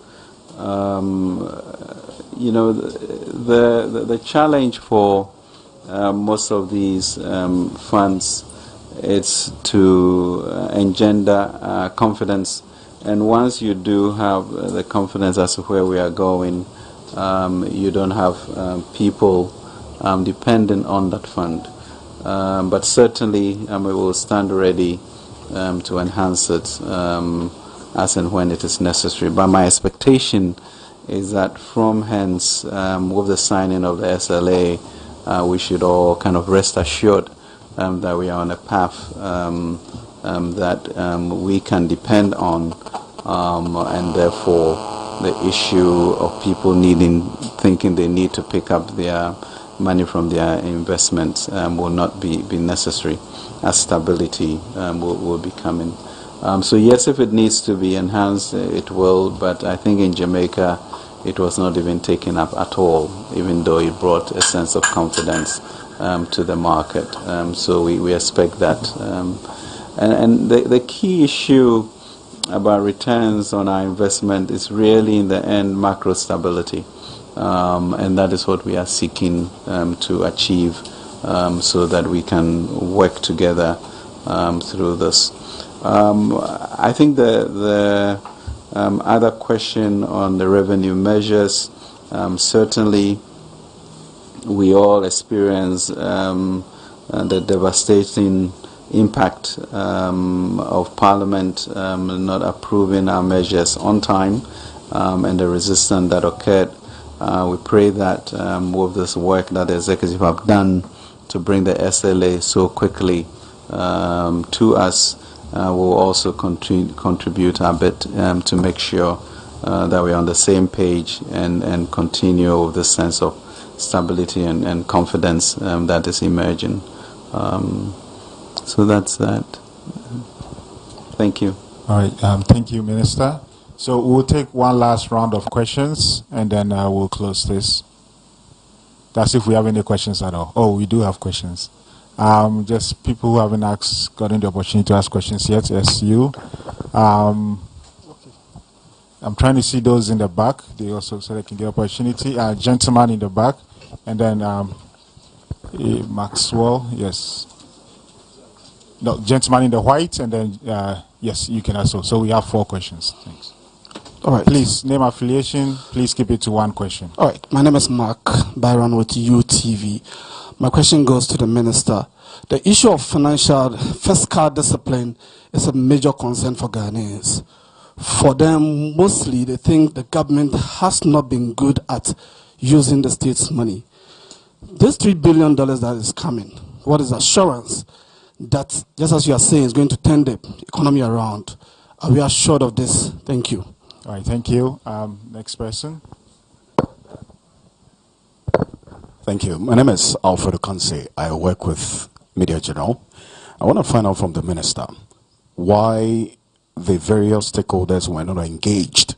the challenge for most of these funds is to engender confidence, and once you do have the confidence as to where we are going, you don't have people dependent on that fund. But certainly we will stand ready to enhance it as and when it is necessary. But my expectation is that from hence, with the signing of the SLA, we should all kind of rest assured that we are on a path that we can depend on, and therefore the issue of people thinking they need to pick up their money from their investments will not be necessary, as stability will be coming. So yes, if it needs to be enhanced, it will, but I think in Jamaica it was not even taken up at all, even though it brought a sense of confidence to the market. So we expect that. And the key issue about returns on our investment is really in the end macro stability. And that is what we are seeking to achieve, so that we can work together through this. I think the other question on the revenue measures, certainly we all experience the devastating impact of Parliament not approving our measures on time, and the resistance that occurred. We pray that with this work that the executive have done to bring the SLA so quickly to us, will also contribute a bit to make sure that we're on the same page and continue with this sense of stability and confidence that is emerging. So that's that. Thank you. All right. Thank you, Minister. So we'll take one last round of questions, and then we'll close this. That's if we have any questions at all. Oh, we do have questions. Just people who haven't gotten the opportunity to ask questions yet. Yes, you. I'm trying to see those in the back. They also, so they can get opportunity. Gentleman in the back, and then Maxwell. Yes. No, gentleman in the white, and then yes, you can also. So we have 4 questions. Thanks. All right. Please, name, affiliation. Please keep it to 1 question. All right. My name is Mark Byron with UTV. My question goes to the Minister. The issue of fiscal discipline is a major concern for Ghanaians. For them, mostly they think the government has not been good at using the state's money. This $3 billion that is coming, what is assurance that, just as you are saying, is going to turn the economy around. Are we assured of this? Thank you. All right, thank you. Next person. Thank you. My name is Alfredo Kanse. I work with Media General. I want to find out from the minister why the various stakeholders were not engaged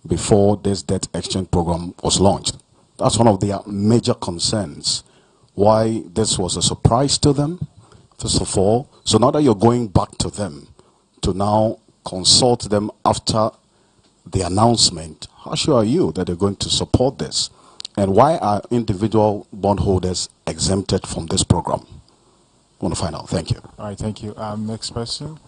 before this debt exchange program was launched. That's one of their major concerns. Why this was a surprise to them, first of all. So now that you're going back to them to now consult them after the announcement, how sure are you that they're going to support this? And why are individual bondholders exempted from this program? I want to find out. Thank you. All right, thank you. Next person.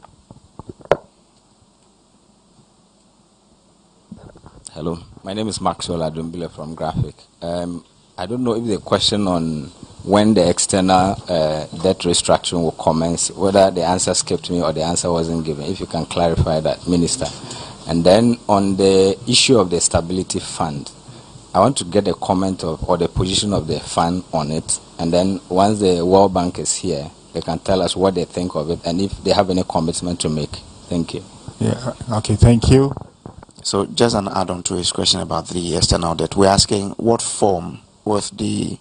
Hello, my name is Maxwell Adumbile from Graphic. I don't know if the question on when the external debt restructuring will commence, whether the answer skipped me or the answer wasn't given. If you can clarify that, Minister. And then on the issue of the Stability Fund, I want to get a comment of, or the position of the fund on it. And then once the World Bank is here, they can tell us what they think of it and if they have any commitment to make. Thank you. Yeah, okay, thank you. So just an add-on to his question about the external debt. We're asking what form would the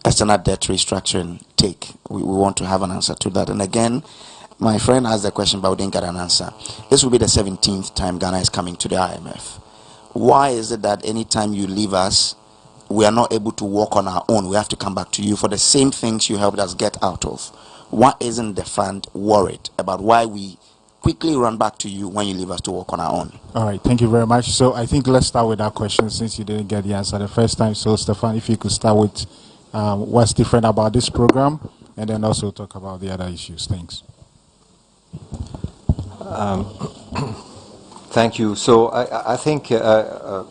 external debt restructuring take? We want to have an answer to that. And again, my friend asked the question, but we didn't get an answer. This will be the 17th time Ghana is coming to the IMF. Why is it that anytime you leave us, we are not able to walk on our own? We have to come back to you for the same things you helped us get out of. Why isn't the fund worried about why we quickly run back to you when you leave us to walk on our own? All right, thank you very much. So I think let's start with that question since you didn't get the answer the first time. So Stefan, if you could start with what's different about this program, and then also talk about the other issues. Thanks. Thank you. So I think, throughout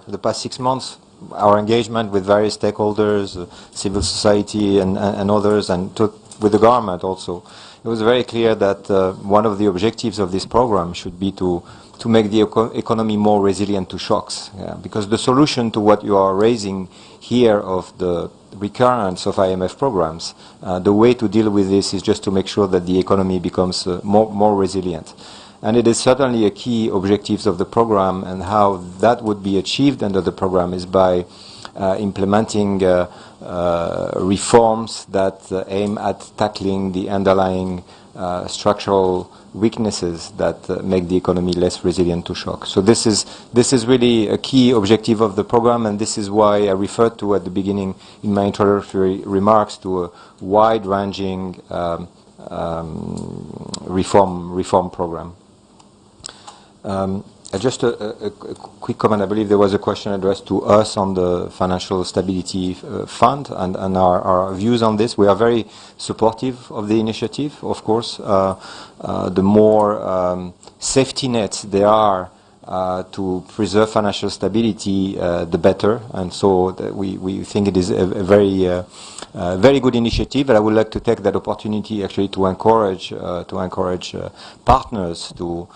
the past 6 months, our engagement with various stakeholders, civil society and others, and with the government also, it was very clear that one of the objectives of this program should be to make the economy more resilient to shocks. Yeah? Because the solution to what you are raising here of the recurrence of IMF programs, the way to deal with this is just to make sure that the economy becomes more resilient. And it is certainly a key objective of the program, and how that would be achieved under the program is by implementing reforms that aim at tackling the underlying structural weaknesses that make the economy less resilient to shock. So this is really a key objective of the program, and this is why I referred to at the beginning in my introductory remarks to a wide-ranging reform program. Just a quick comment. I believe there was a question addressed to us on the Financial Stability Fund and our views on this. We are very supportive of the initiative, of course. The more safety nets there are to preserve financial stability, the better. And so we think it is a very good initiative. And I would like to take that opportunity actually to encourage partners to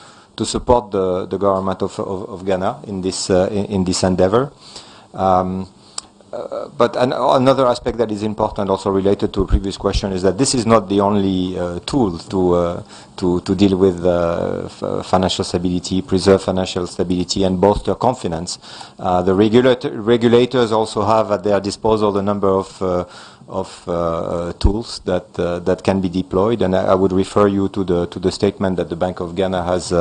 support the government of Ghana in this endeavor. But another aspect that is important, also related to a previous question, is that this is not the only tool to deal with financial stability, preserve financial stability, and bolster confidence. The regulators also have at their disposal a number of tools that can be deployed, and I would refer you to the statement that the Bank of Ghana has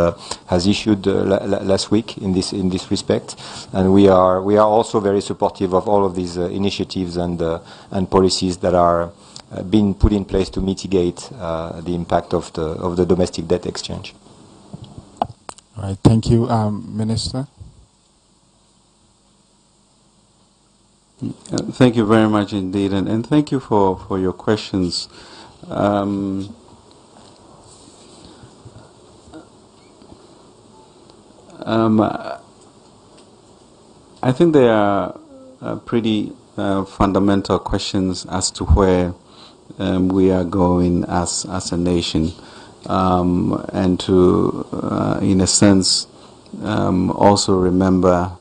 issued last week in this respect. And we are also very supportive of all of these initiatives and policies that are being put in place to mitigate the impact of the domestic debt exchange. All right, thank you, Minister. Thank you very much indeed, and thank you for your questions. I think they are pretty fundamental questions as to where we are going as a nation, and to, in a sense, also remember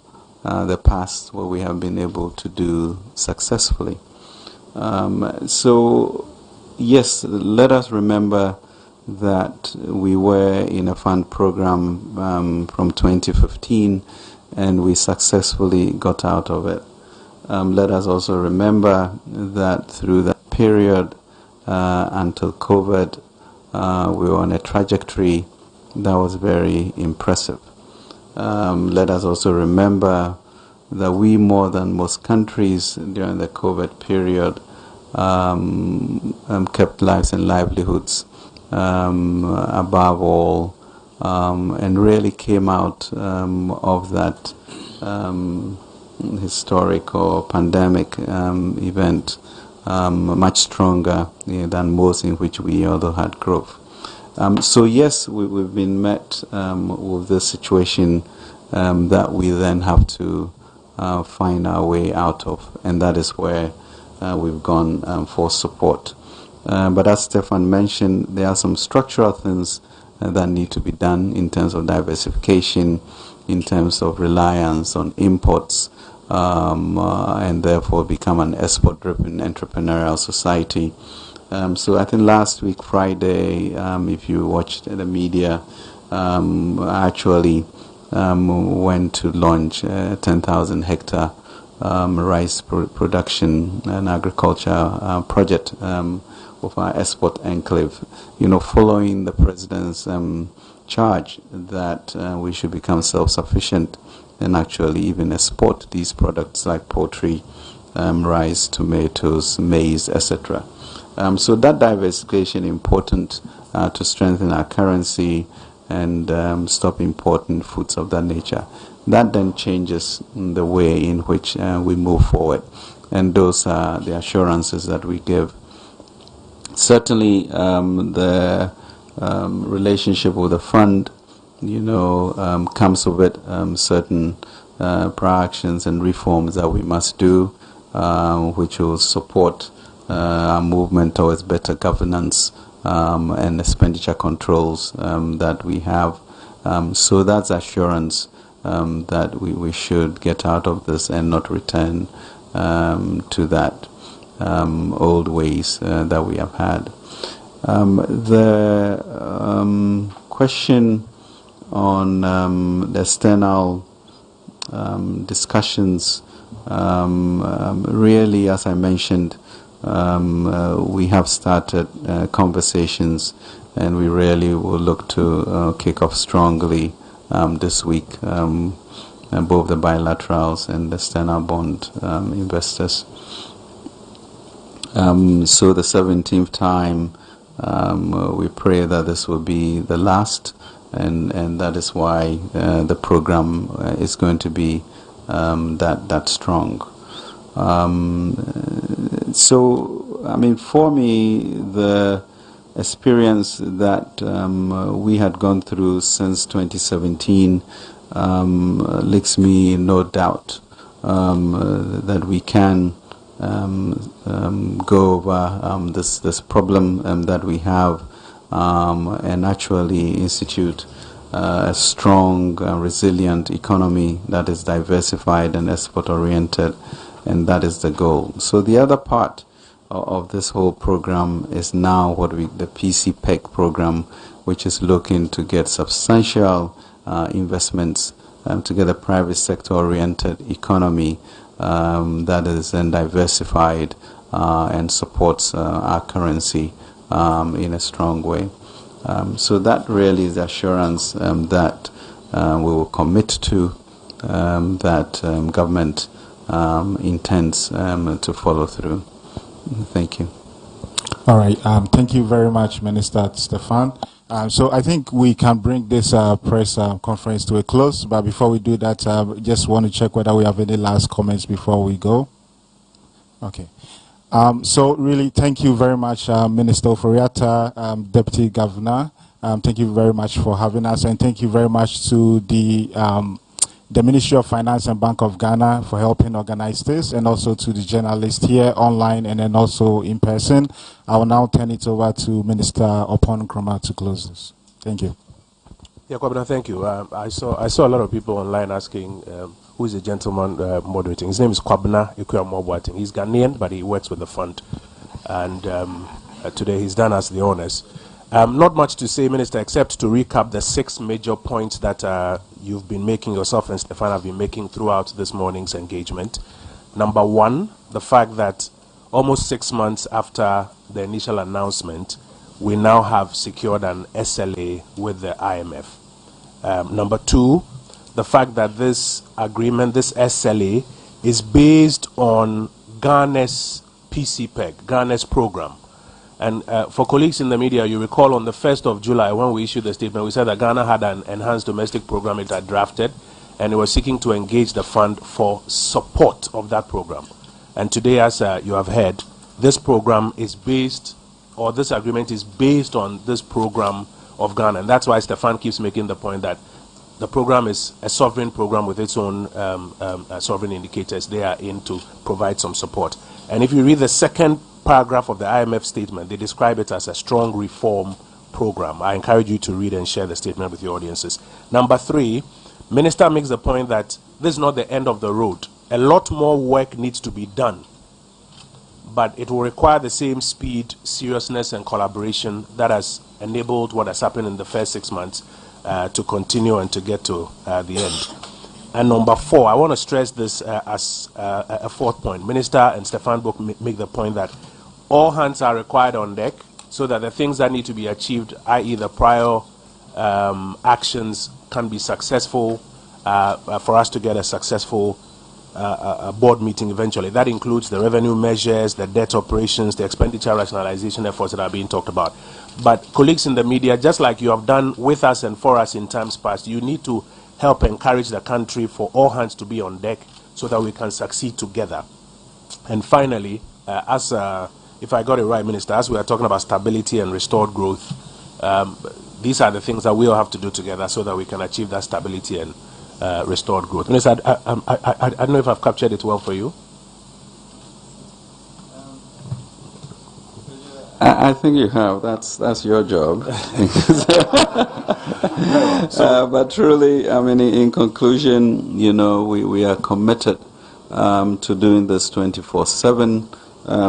the past, what we have been able to do successfully. So yes, let us remember that we were in a fund program from 2015 and we successfully got out of it. Let us also remember that through that period until COVID, we were on a trajectory that was very impressive. Let us also remember that we, more than most countries during the COVID period, kept lives and livelihoods above all, and really came out of that historical pandemic event much stronger than most, in which we although had growth. So yes, we've been met with this situation that we then have to find our way out of, and that is where we've gone for support. But as Stefan mentioned, there are some structural things that need to be done in terms of diversification, in terms of reliance on imports, and therefore become an export-driven entrepreneurial society. So I think last week, Friday, if you watched the media, I actually went to launch a 10,000 hectare rice production and agriculture project of our export enclave, following the President's charge that we should become self-sufficient and actually even export these products like poultry, rice, tomatoes, maize, etc. So that diversification is important to strengthen our currency and stop importing foods of that nature. That then changes the way in which we move forward, and those are the assurances that we give. Certainly, the relationship with the fund, comes with it certain prior actions and reforms that we must do, which will support our movement towards better governance and expenditure controls that we have. So that's assurance that we should get out of this and not return to that old ways that we have had. The question on the external discussions, really, as I mentioned, we have started conversations, and we really will look to kick off strongly this week, both the bilaterals and the external bond investors. So the 17th time, we pray that this will be the last, and that is why the program is going to be that strong. So, I mean, for me, the experience that we had gone through since 2017 leaves me no doubt that we can go over this problem that we have and actually institute a strong, resilient economy that is diversified and export-oriented, and that is the goal. So the other part of this whole program is now the PCPEC program, which is looking to get substantial investments to get a private sector-oriented economy that is then diversified and supports our currency in a strong way. So that really is the assurance that we will commit to, that government intends to follow through. Thank you. All right. Thank you very much, Minister Stefan. So I think we can bring this press conference to a close. But before we do that, just want to check whether we have any last comments before we go. Okay. So really, thank you very much, Minister Ofori-Atta, Deputy Governor. Thank you very much for having us, and thank you very much to the Ministry of Finance and Bank of Ghana for helping organize this, and also to the journalists here online and then also in person. I will now turn it over to Minister Opon Nkrumah to close this. Thank you. Yeah, Kwabena, thank you. I saw a lot of people online asking who is the gentleman moderating. His name is Kwabena Akufo-Addo. He's Ghanaian, but he works with the fund. And today. He's done us the honors. Not much to say, Minister, except to recap the 6 major points that you've been making, yourself and Stefan have been making throughout this morning's engagement. Number 1, the fact that almost 6 months after the initial announcement, we now have secured an SLA with the IMF. Number 2, the fact that this agreement, this SLA, is based on Ghana's PCPEG, Ghana's program. And for colleagues in the media, you recall on the 1st of July when we issued the statement, we said that Ghana had an enhanced domestic program it had drafted, and it was seeking to engage the fund for support of that program. And today, as you have heard, this program is based, or this agreement is based on this program of Ghana. And that's why Stefan keeps making the point that the program is a sovereign program with its own sovereign indicators. They are in to provide some support. And if you read the second paragraph of the IMF statement, they describe it as a strong reform program. I encourage you to read and share the statement with your audiences. Number 3, Minister makes the point that this is not the end of the road. A lot more work needs to be done, but it will require the same speed, seriousness, and collaboration that has enabled what has happened in the first 6 months to continue and to get to the end. And number 4, I want to stress this as a 4th point. Minister and Stefan both make the point that all hands are required on deck so that the things that need to be achieved, i.e. the prior actions, can be successful for us to get a successful board meeting eventually. That includes the revenue measures, the debt operations, the expenditure rationalization efforts that are being talked about. But colleagues in the media, just like you have done with us and for us in times past, you need to help encourage the country for all hands to be on deck so that we can succeed together. And finally, if I got it right, Minister, as we are talking about stability and restored growth, these are the things that we all have to do together so that we can achieve that stability and restored growth. Minister, I don't know if I've captured it well for you. I think you have. That's your job. But truly, I mean, in conclusion, you know, we are committed to doing this 24/7.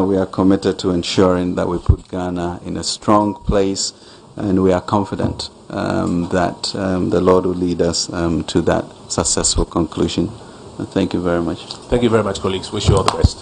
We are committed to ensuring that we put Ghana in a strong place, and we are confident that the Lord will lead us to that successful conclusion. Thank you very much. Thank you very much, colleagues. Wish you all the best.